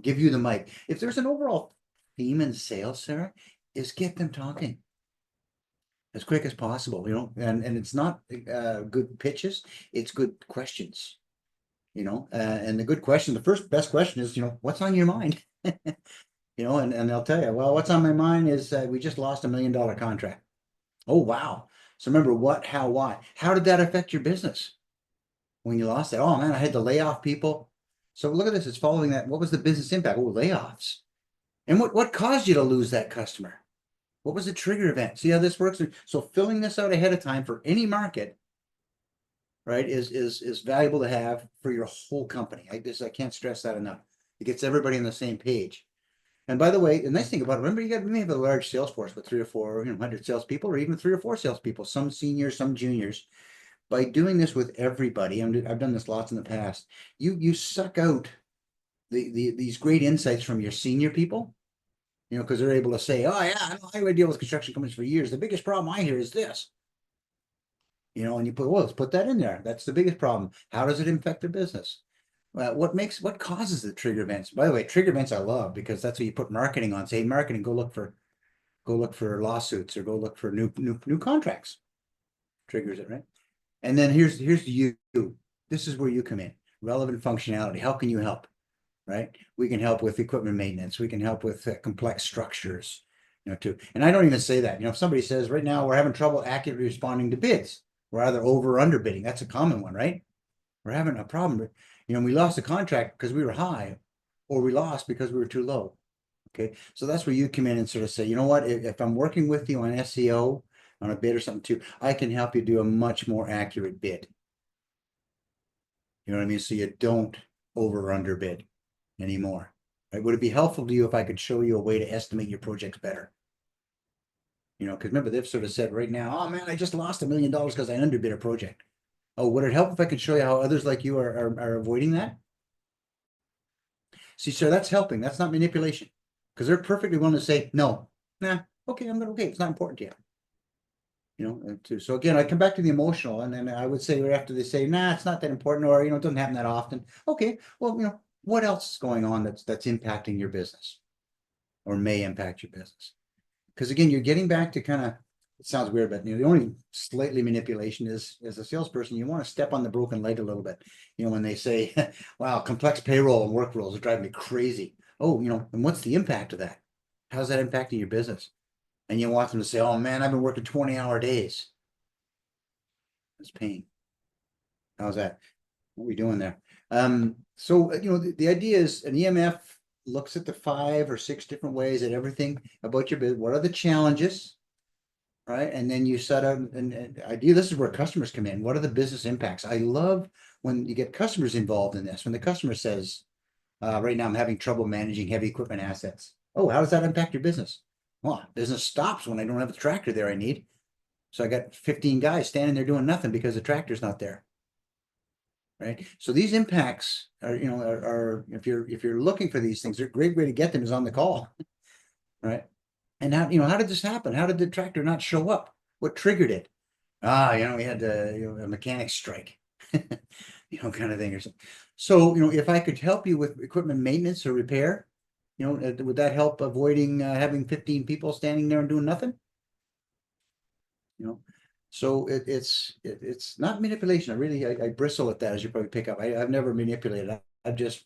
give you the mic. If there's an overall theme in sales, Sarah, is get them talking as quick as possible, and it's not good pitches, it's good questions, and the good question, the first best question is, what's on your mind? And they'll tell you, well, what's on my mind is we just lost $1 million contract. Oh, wow. So remember what, how, why, how did that affect your business when you lost that? Oh man, I had to lay off people. So look at this, it's following that. What was the business impact? Oh, layoffs. And what caused you to lose that customer? What was the trigger event? See how this works? So filling this out ahead of time for any market, right, is valuable to have for your whole company. I can't stress that enough. It gets everybody on the same page. And by the way, the nice thing about it, remember, you may have a large sales force with 3 or 4, 100 salespeople, or even 3 or 4 salespeople, some seniors, some juniors. By doing this with everybody, I've done this lots in the past, you suck out these great insights from your senior people, because they're able to say, oh yeah, I deal with construction companies for years. The biggest problem I hear is this. And you put, well, let's put that in there. That's the biggest problem. How does it affect their business? What causes the trigger events? By the way, trigger events I love because that's what you put marketing on. Say, hey, marketing, go look for lawsuits or go look for new contracts. Triggers it, right? And then here's you. This is where you come in. Relevant functionality. How can you help? Right? We can help with equipment maintenance. We can help with complex structures, too. And I don't even say that. If somebody says right now we're having trouble accurately responding to bids, we're either over or under bidding. That's a common one, right? We're having a problem. We lost a contract because we were high, or we lost because we were too low. Okay, so that's where you come in and sort of say, you know what? If I'm working with you on SEO, on a bid or something too, I can help you do a much more accurate bid. You know what I mean? So you don't over or under bid anymore. Right? Would it be helpful to you if I could show you a way to estimate your projects better? Because remember, they've sort of said right now, oh man, I just lost $1 million because I underbid a project. Oh, would it help if I could show you how others like you are avoiding that? See, sir, that's helping. That's not manipulation. Because they're perfectly willing to say, no, okay, okay, it's not important to you. So again, I come back to the emotional, and then I would say right after they say, nah, it's not that important, or, it doesn't happen that often. Okay, well, what else is going on that's impacting your business or may impact your business? Because again, you're getting back to kind of, it sounds weird, but the only slightly manipulation is, as a salesperson, you want to step on the broken leg a little bit. When they say, wow, complex payroll and work rules are driving me crazy. Oh, and what's the impact of that? How's that impacting your business? And you want them to say, oh man, I've been working 20-hour days. That's pain. How's that? What are we doing there? So, the idea is an EMF looks at the 5 or 6 different ways at everything about your business. What are the challenges? Right. And then you set out an idea. This is where customers come in. What are the business impacts? I love when you get customers involved in this. When the customer says, right now I'm having trouble managing heavy equipment assets. Oh, how does that impact your business? Well, business stops when I don't have the tractor there I need. So I got 15 guys standing there doing nothing because the tractor's not there. Right. So these impacts are, are if you're looking for these things, a great way to get them is on the call. Right. And how did this happen? How did the tractor not show up? What triggered it? We had a mechanic strike, kind of thing or something. So, if I could help you with equipment maintenance or repair, You know, would that help avoiding having 15 people standing there and doing nothing? You know, so it's not manipulation. I bristle at that, as you probably pick up. I've never manipulated. I've just,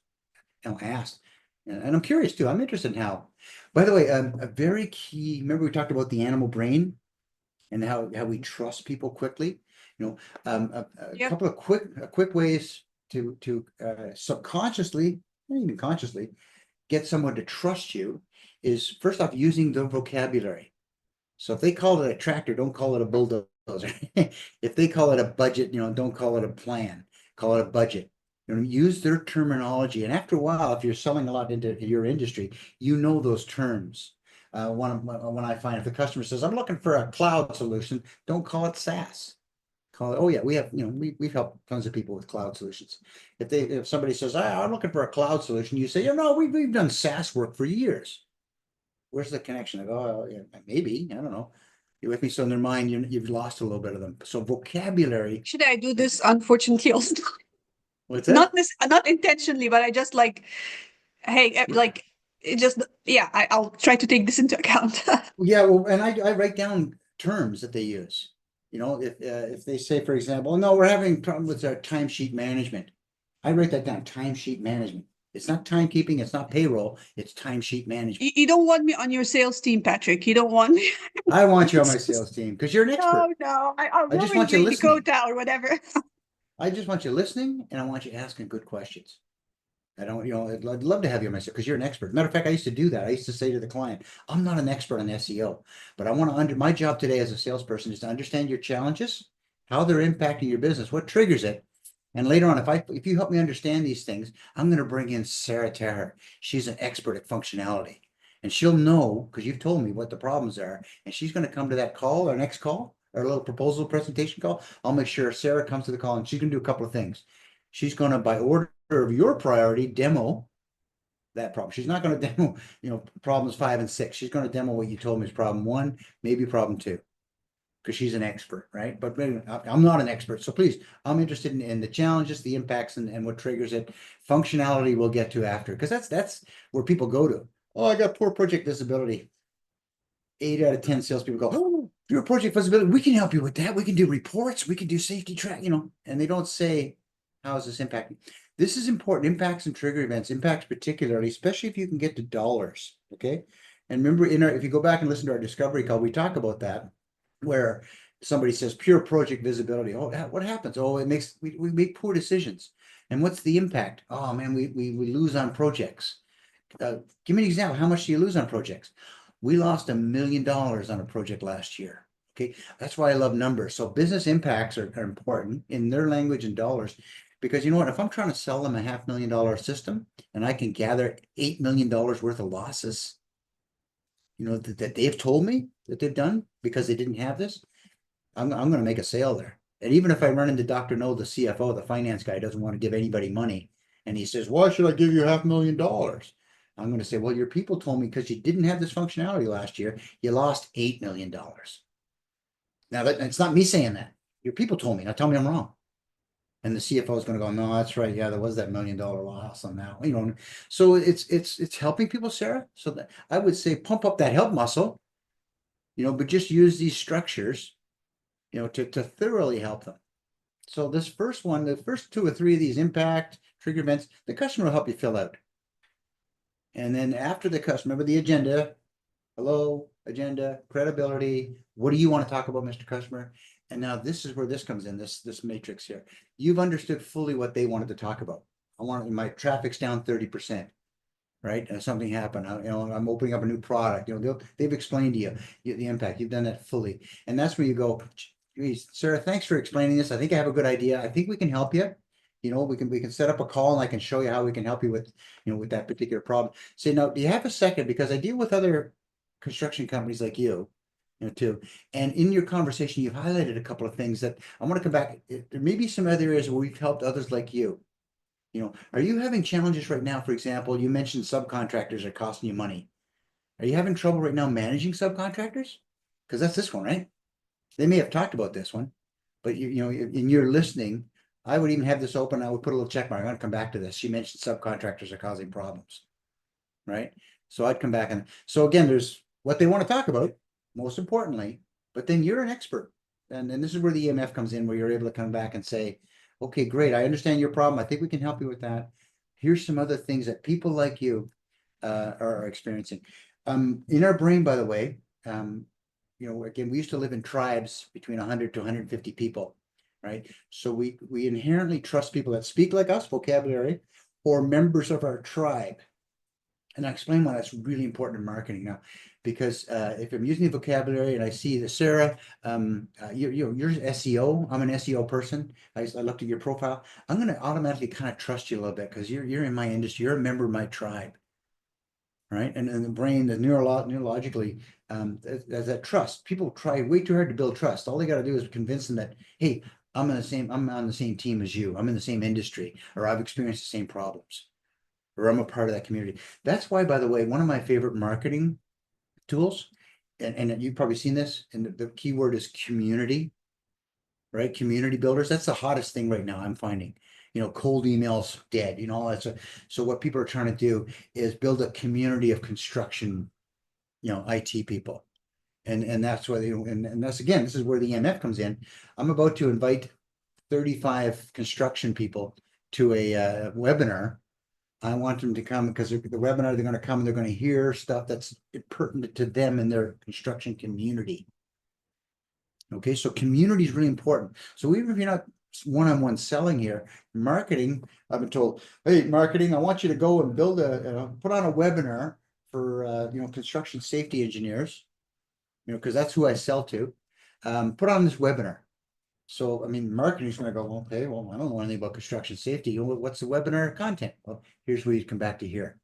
you know, asked, and I'm curious too. I'm interested in how. By the way, a very key. Remember we talked about the animal brain and how we trust people quickly. You know, a Yep. couple of quick ways to subconsciously, not even consciously, get someone to trust you is first off using the vocabulary. So if they call it a tractor, don't call it a bulldozer. If they call it a budget, you know, don't call it a plan, call it a budget. You know, use their terminology. And after a while, if you're selling a lot into your industry, you know those terms. When I find if the customer says, I'm looking for a cloud solution, don't call it SaaS. Call it, oh yeah, we have, you know, we've helped tons of people with cloud solutions. If somebody says, I'm looking for a cloud solution, you say, you know, we've done SaaS work for years. Where's the connection? I go, oh, yeah, maybe, I don't know. You're with me. So in their mind, you've lost a little bit of them. So vocabulary, Should I do this unfortunately also? what's Not that? this, not intentionally, but I just like, hey, like it just, yeah, I'll try to take this into account. Yeah, well, and I write down terms that they use. You know, if they say, for example, no, we're having problem with our timesheet management. I write that down, timesheet management. It's not timekeeping, it's not payroll, it's timesheet management. You don't want me on your sales team, Patrick. You don't want me. I want you on my sales team because you're an No, expert. no, I'll I go just with want you Green listening. Dakota or whatever. I just want you listening and I want you asking good questions. I don't, you know, I'd love to have you on myself because you're an expert. Matter of fact, I used to do that. I used to say to the client, I'm not an expert on SEO, but I want to my job today as a salesperson is to understand your challenges, how they're impacting your business, what triggers it. And later on, if you help me understand these things, I'm going to bring in Sarah Terher. She's an expert at functionality. And she'll know, because you've told me what the problems are, and she's going to come to that call, our next call, our little proposal presentation call. I'll make sure Sarah comes to the call and she's going to do a couple of things. She's going to, by order of your priority, demo that problem. She's not going to demo, you know, problems 5 and 6. She's going to demo what you told me is problem 1, maybe problem 2, because she's an expert, right? But I'm not an expert. So please, I'm interested in the challenges, the impacts, and what triggers it. Functionality we'll get to after, because that's where people go to. Oh, I got poor project visibility. 8 out of 10 salespeople go, oh, your project visibility, we can help you with that. We can do reports, we can do safety track, you know, and they don't say, how is this impacting? This is important. Impacts and trigger events, impacts particularly, especially if you can get to dollars. Okay. And remember, if you go back and listen to our discovery call, we talk about that, where somebody says pure project visibility. Oh, what happens? Oh, we make poor decisions. And what's the impact? Oh man, we lose on projects. Give me an example. How much do you lose on projects? We lost $1 million on a project last year. Okay, that's why I love numbers. So business impacts are important in their language and dollars, because you know what? If I'm trying to sell them a $500,000 system and I can gather $8 million worth of losses, you know, that they've told me that they've done because they didn't have this, I'm going to make a sale there. And even if I run into Dr. No, the CFO, the finance guy, doesn't want to give anybody money, and he says, why should I give you $500,000? I'm going to say, well, your people told me because you didn't have this functionality last year, you lost $8 million. Now, it's not me saying that. Your people told me. Now tell me I'm wrong. And the CFO is going to go, no, that's right. Yeah, there was that $1 million loss on that. You know, so it's helping people, Sarah. So that I would say pump up that help muscle, you know, but just use these structures, you know, to thoroughly help them. So this first one, the first 2 or 3 of these impact trigger events, the customer will help you fill out. And then after the customer, remember the agenda, hello, agenda, credibility. What do you want to talk about, Mr. Customer? And now this is where this comes in, this matrix here. You've understood fully what they wanted to talk about. I want my traffic's down 30%, right? And something happened, you know, I'm opening up a new product, you know, they've explained to you the impact. You've done that fully. And that's where you go, geez, Sarah, thanks for explaining this. I think I have a good idea. I think we can help you. You know, we can set up a call and I can show you how we can help you with, you know, with that particular problem. Say, now, do you have a second? Because I deal with other construction companies like you know, too. And in your conversation, you highlighted a couple of things that I want to come back. There may be some other areas where we've helped others like you. You know, are you having challenges right now? For example, you mentioned subcontractors are costing you money. Are you having trouble right now managing subcontractors? Because that's this one, right? They may have talked about this one, but you know, in your listening, I would even have this open. I would put a little check mark. I'm going to come back to this. She mentioned subcontractors are causing problems, right? So I'd come back and, so again, there's what they want to talk about, most importantly, but then you're an expert. And this is where the EMF comes in, where you're able to come back and say, okay, great, I understand your problem. I think we can help you with that. Here's some other things that people like you are experiencing. In our brain, by the way, again, we used to live in tribes between 100 to 150 people, right? So we inherently trust people that speak like us, vocabulary, or members of our tribe. And I explain why that's really important in marketing now, because if I'm using the vocabulary and I see that Sarah, you're SEO, I'm an SEO person. I looked at your profile. I'm going to automatically kind of trust you a little bit because you're in my industry. You're a member of my tribe, right? And the brain, neurologically, there's that trust. People try way too hard to build trust. All they got to do is convince them that, hey, I'm on the same team as you. I'm in the same industry, or I've experienced the same problems, or I'm a part of that community. That's why, by the way, one of my favorite marketing tools, and you've probably seen this, and the keyword is community, right? Community builders. That's the hottest thing right now, I'm finding. Cold emails dead, all that stuff. So what people are trying to do is build a community of construction, IT people. And that's why and that's, again, this is where the EMF comes in. I'm about to invite 35 construction people to a webinar. I want them to come because the webinar, they're going to come and they're going to hear stuff that's pertinent to them in their construction community. Okay, so community is really important. So even if you're not one-on-one selling here, marketing, I've been told, hey, marketing, I want you to go and put on a webinar for construction safety engineers, because that's who I sell to. Put on this webinar. So, I mean, marketing is going to go, okay, well, I don't know anything about construction safety. What's the webinar content? Well, here's where you come back to here.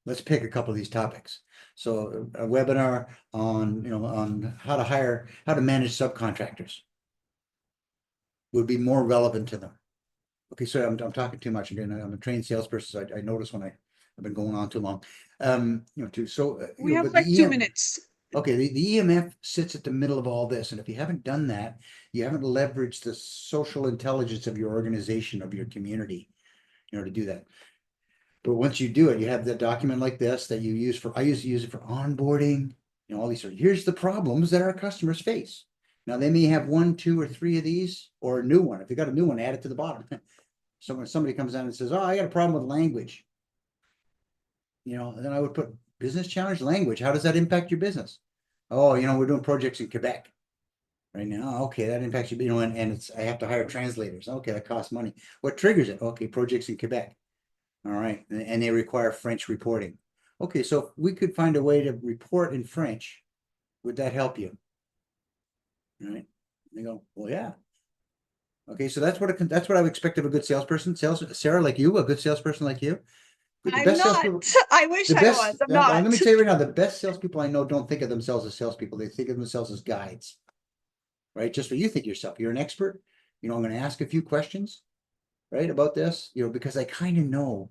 Let's pick a couple of these topics. So a webinar on how to manage subcontractors would be more relevant to them. Okay, so I'm talking too much again. I'm a trained salesperson, so I notice when I've been going on too long. We have like 2 minutes. Okay, the EMF sits at the middle of all this, and if you haven't done that, you haven't leveraged the social intelligence of your organization, of your community, to do that. But once you do it, you have the document like this that you use I used to use it for onboarding, all these here's the problems that our customers face. Now they may have 1, 2, or 3 of these, or a new one. If you got a new one, add it to the bottom. So when somebody comes down and says, oh, I got a problem with language, and then I would put business challenge language. How does that impact your business? Oh, we're doing projects in Quebec right now. Okay, that impacts you, and I have to hire translators. Okay, that costs money. What triggers it? Okay, projects in Quebec. All right, and they require French reporting. Okay, so if we could find a way to report in French, would that help you? All right, they go, well, yeah. Okay, so that's what I would expect of a good salesperson. Sarah, like you, a good salesperson like you. I'm not. I wish I was. I'm not. Let me tell you right now, the best salespeople I know don't think of themselves as salespeople. They think of themselves as guides, right? Just what you think yourself. You're an expert. I'm going to ask a few questions, right, about this, because I kind of know.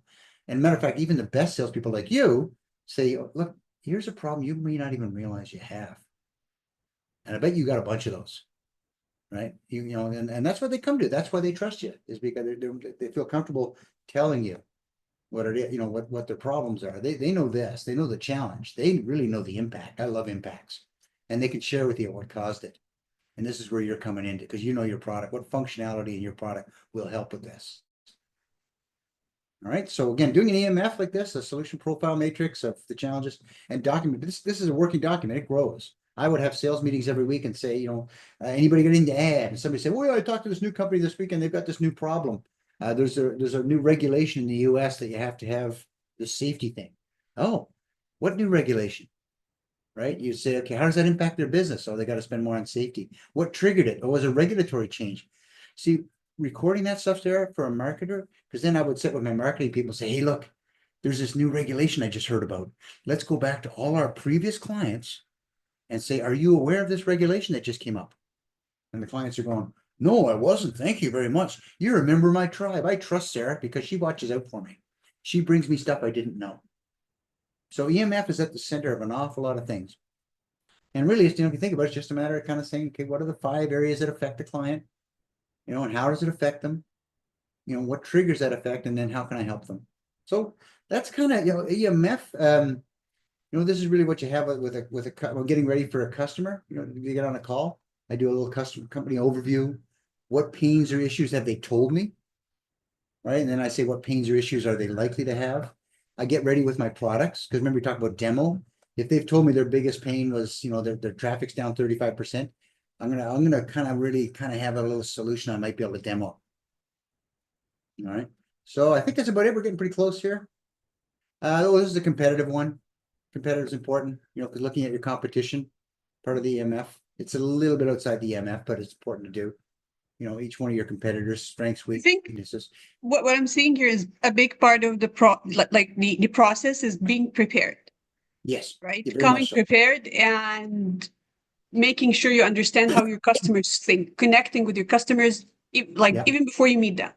And matter of fact, even the best salespeople like you say, look, here's a problem you may not even realize you have. And I bet you got a bunch of those, right? And that's what they come to. That's why they trust you, is because they feel comfortable telling you what it is, what their problems are. They know this, they know the challenge. They really know the impact. I love impacts. And they can share with you what caused it. And this is where you're coming into, because you know your product, what functionality in your product will help with this. All right. So again, doing an EMF like this, a solution profile matrix of the challenges and document. This is a working document. It grows. I would have sales meetings every week and say, anybody got anything to add? And somebody say, well, I talked to this new company this week and they've got this new problem. There's a new regulation in the US that you have to have the safety thing. Oh, what new regulation? Right? You say, okay, how does that impact their business? Oh, they got to spend more on safety. What triggered it? Oh, it was a regulatory change. See, recording that stuff there for a marketer, because then I would sit with my marketing people and say, hey, look, there's this new regulation I just heard about. Let's go back to all our previous clients and say, are you aware of this regulation that just came up? And the clients are going, no, I wasn't. Thank you very much. You're a member of my tribe. I trust Sarah because she watches out for me. She brings me stuff I didn't know. So EMF is at the center of an awful lot of things. And really, if you think about it, it's just a matter of kind of saying, okay, what are the 5 areas that affect the client? And how does it affect them? What triggers that effect? And then how can I help them? So that's kind of, EMF, this is really what you have when getting ready for a customer, you get on a call, I do a little customer company overview. What pains or issues have they told me? Right, and then I say, what pains or issues are they likely to have? I get ready with my products, because remember we talked about demo. If they've told me their biggest pain was, their traffic's down 35%, I'm gonna kind of really kind of have a little solution I might be able to demo. All right, so I think that's about it. We're getting pretty close here. This is a competitive one. Competitive is important, because looking at your competition, part of the EMF. It's a little bit outside the EMF, but it's important to do. Each one of your competitors' strengths, I think weaknesses. what I'm seeing here is a big part of the process is being prepared, Yes, right? very Coming much so. prepared and making sure you understand how your customers think, connecting with your customers, Yeah. even before you meet them.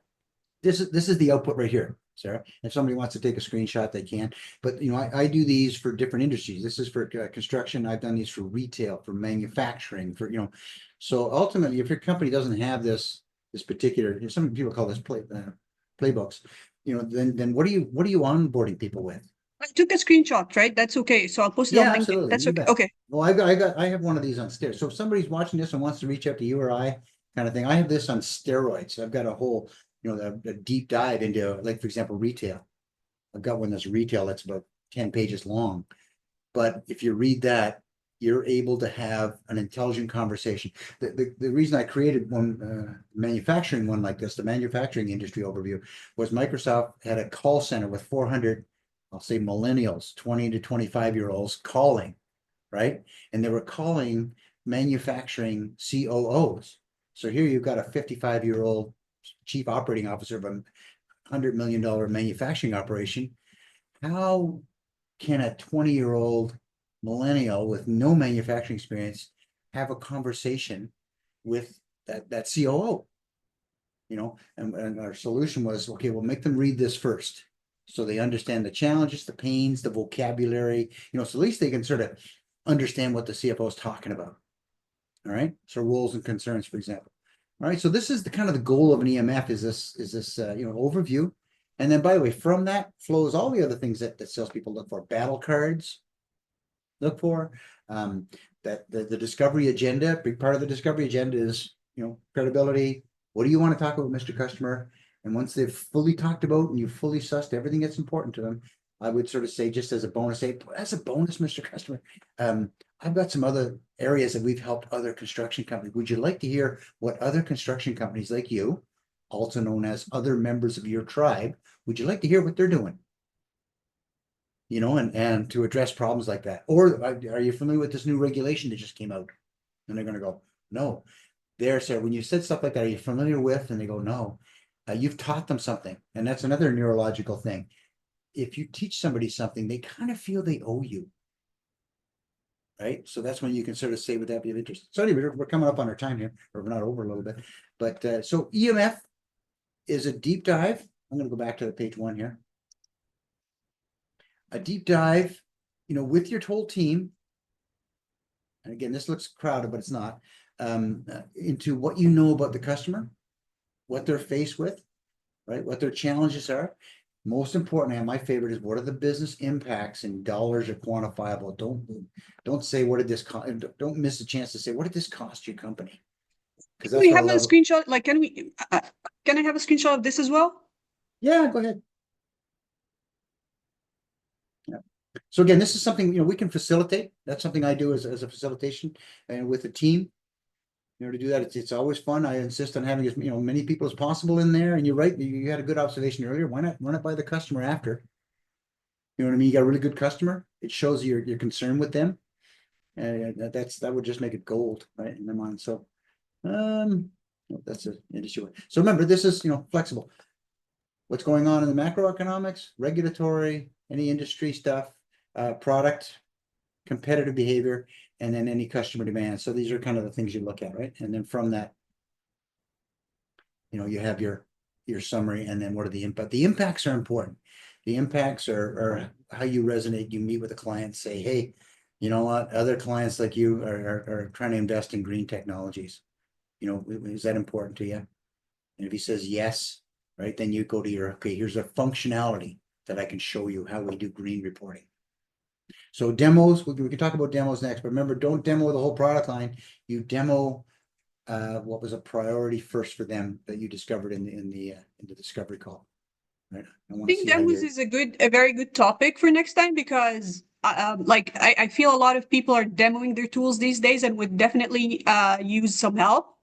This is the output right here, Sarah. If somebody wants to take a screenshot, they can. But I do these for different industries. This is for construction. I've done these for retail, for manufacturing, for So ultimately, if your company doesn't have this particular, some people call this playbooks, then what are you onboarding people with? I took a screenshot, right? That's okay. So I'll post it on Yeah, LinkedIn. absolutely. That's You okay. bet. Okay. Well, I have one of these on steroids. So if somebody's watching this and wants to reach out to you or I kind of thing, I have this on steroids. I've got a whole, a deep dive into, like, for example, retail. I've got one that's retail that's about 10 pages long. But if you read that, you're able to have an intelligent conversation. The reason I created one manufacturing one like this, the manufacturing industry overview, was Microsoft had a call center with 400, I'll say millennials, 20 to 25-year-olds calling, right? And they were calling manufacturing COOs. So here you've got a 55-year-old chief operating officer of a $100 million manufacturing operation. How can a 20-year-old millennial with no manufacturing experience have a conversation with that COO? And our solution was, okay, we'll make them read this first, so they understand the challenges, the pains, the vocabulary, so at least they can sort of understand what the CFO is talking about. All right, so roles and concerns, for example. All right, so this is the kind of the goal of an EMF, is this overview. And then, by the way, from that flows all the other things that salespeople look for. Battle cards, look for, that the discovery agenda. Big part of the discovery agenda is, credibility. What do you want to talk about, Mr. Customer? And once they've fully talked about and you've fully sussed everything that's important to them, I would sort of say, just as a bonus, Mr. Customer, I've got some other areas that we've helped other construction companies. Would you like to hear what other construction companies like you, also known as other members of your tribe, would you like to hear what they're doing? And to address problems like that. Or are you familiar with this new regulation that just came out? And they're going to go, no. There, sir, when you said stuff like that, are you familiar with? And they go, no. You've taught them something. And that's another neurological thing. If you teach somebody something, they kind of feel they owe you. Right? So that's when you can sort of say, would that be of interest? So anyway, we're coming up on our time here, or we're not over a little bit. But so EMF is a deep dive. I'm going to go back to the page 1 here. A deep dive, with your whole team. And again, this looks crowded, but it's not. Into what you know about the customer, what they're faced with, right? What their challenges are. Most importantly, and my favorite, is what are the business impacts in dollars or quantifiable. Don't say, what did this cost? Don't miss a chance to say, what did this cost your company? Because Can that's we what I have a love. screenshot? Can I have a screenshot of this as well? Yeah, go ahead. Yeah. So again, this is something, we can facilitate. That's something I do as a facilitation and with a team. To do that, it's always fun. I insist on having as many people as possible in there. And you're right, you had a good observation earlier. Why not run it by the customer after? You know what I mean? You got a really good customer. It shows your concern with them, and that would just make it gold, right, in their mind. So, that's an industry. So remember, this is flexible. What's going on in the macroeconomics, regulatory, any industry stuff, product, competitive behavior, and then any customer demand. So these are kind of the things you look at, right? And then from that, you have your summary, and then what are the impact? The impacts are important. The impacts are how you resonate. You meet with a client, say, hey, you know what? Other clients like you are trying to invest in green technologies. Is that important to you? And if he says yes, right, then you go to okay, here's a functionality. that I can show you how we do green reporting. So demos, we can talk about demos next, but remember, don't demo the whole product line. You demo what was a priority first for them that you discovered in the discovery call. Right. I think demos is a very good topic for next time, because like I feel a lot of people are demoing their tools these days and would definitely use some help.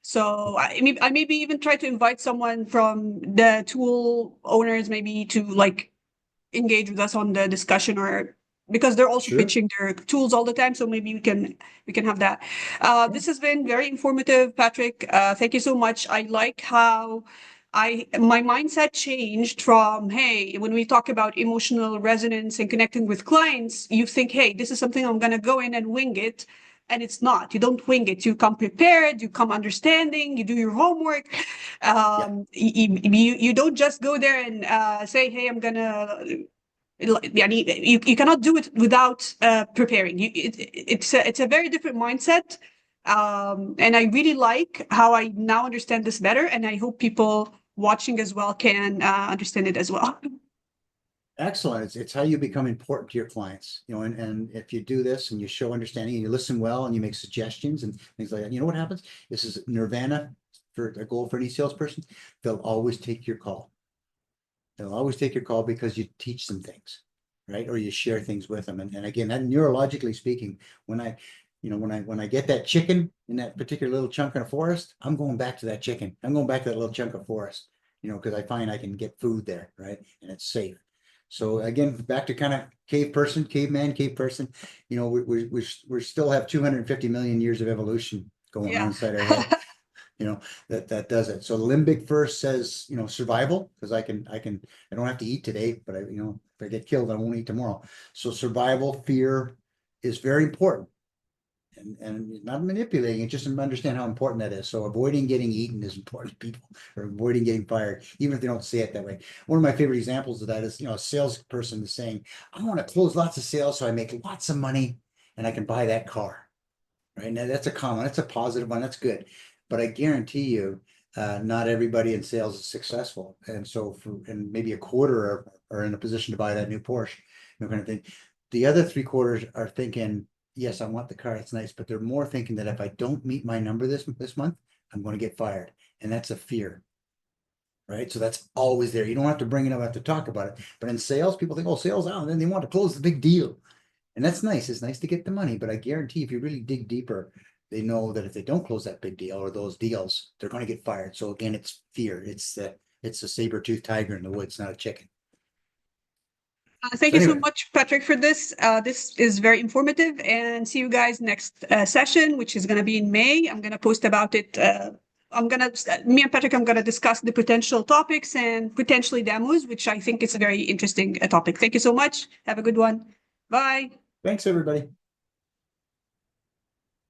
So I maybe even try to invite someone from the tool owners maybe to like engage with us on the discussion, or because they're also Sure. pitching their tools all the time. So maybe we can have that. This has been very informative, Patrick. Thank you so much. I like how my mindset changed from, hey, when we talk about emotional resonance and connecting with clients, you think, hey, this is something I'm gonna go in and wing it. And it's not. You don't wing it. You come prepared. You come understanding. You do your homework. You don't just go there and say, "Hey, I'm gonna." You cannot do it without preparing. It's a very different mindset, and I really like how I now understand this better, and I hope people watching as well can understand it as well. Excellent. It's how you become important to your clients, and if you do this and you show understanding and you listen well and you make suggestions and things like that, you know what happens? This is nirvana for a goal for any salesperson. They'll always take your call. They'll always take your call because you teach them things, right? Or you share things with them. And again, that neurologically speaking, when I get that chicken in that particular little chunk of a forest, I'm going back to that chicken. I'm going back to that little chunk of forest, because I find I can get food there, right? And it's safe. So again, back to kind of caveman, cave person, we still have 250 million years of evolution going on inside our head, that does it. So limbic first says, survival, because I don't have to eat today, but if I get killed, I won't eat tomorrow. So survival, fear is very important. And not manipulating it, just to understand how important that is. So avoiding getting eaten is important to people, or avoiding getting fired, even if they don't say it that way. One of my favorite examples of that is, a salesperson is saying, I want to close lots of sales so I make lots of money and I can buy that car. Right. Now that's a positive one. That's good. But I guarantee you, not everybody in sales is successful. And so and maybe a quarter are in a position to buy that new Porsche, kind of thing. The other 3/4 are thinking, yes, I want the car. It's nice, but they're more thinking that if I don't meet my number this month, I'm going to get fired. And that's a fear. Right. So that's always there. You don't have to bring it up, have to talk about it. But in sales, people think, oh, sales out, and then they want to close the big deal. And that's nice. It's nice to get the money, but I guarantee if you really dig deeper, they know that if they don't close that big deal or those deals, they're going to get fired. So again, it's fear. It's a saber-toothed tiger in the woods, not a chicken. Thank you so much, Patrick, for this. This is very informative, and see you guys next session, which is going to be in May. I'm going to post about it. Me and Patrick, I'm going to discuss the potential topics and potentially demos, which I think is a very interesting topic. Thank you so much. Have a good one. Bye. Thanks, everybody.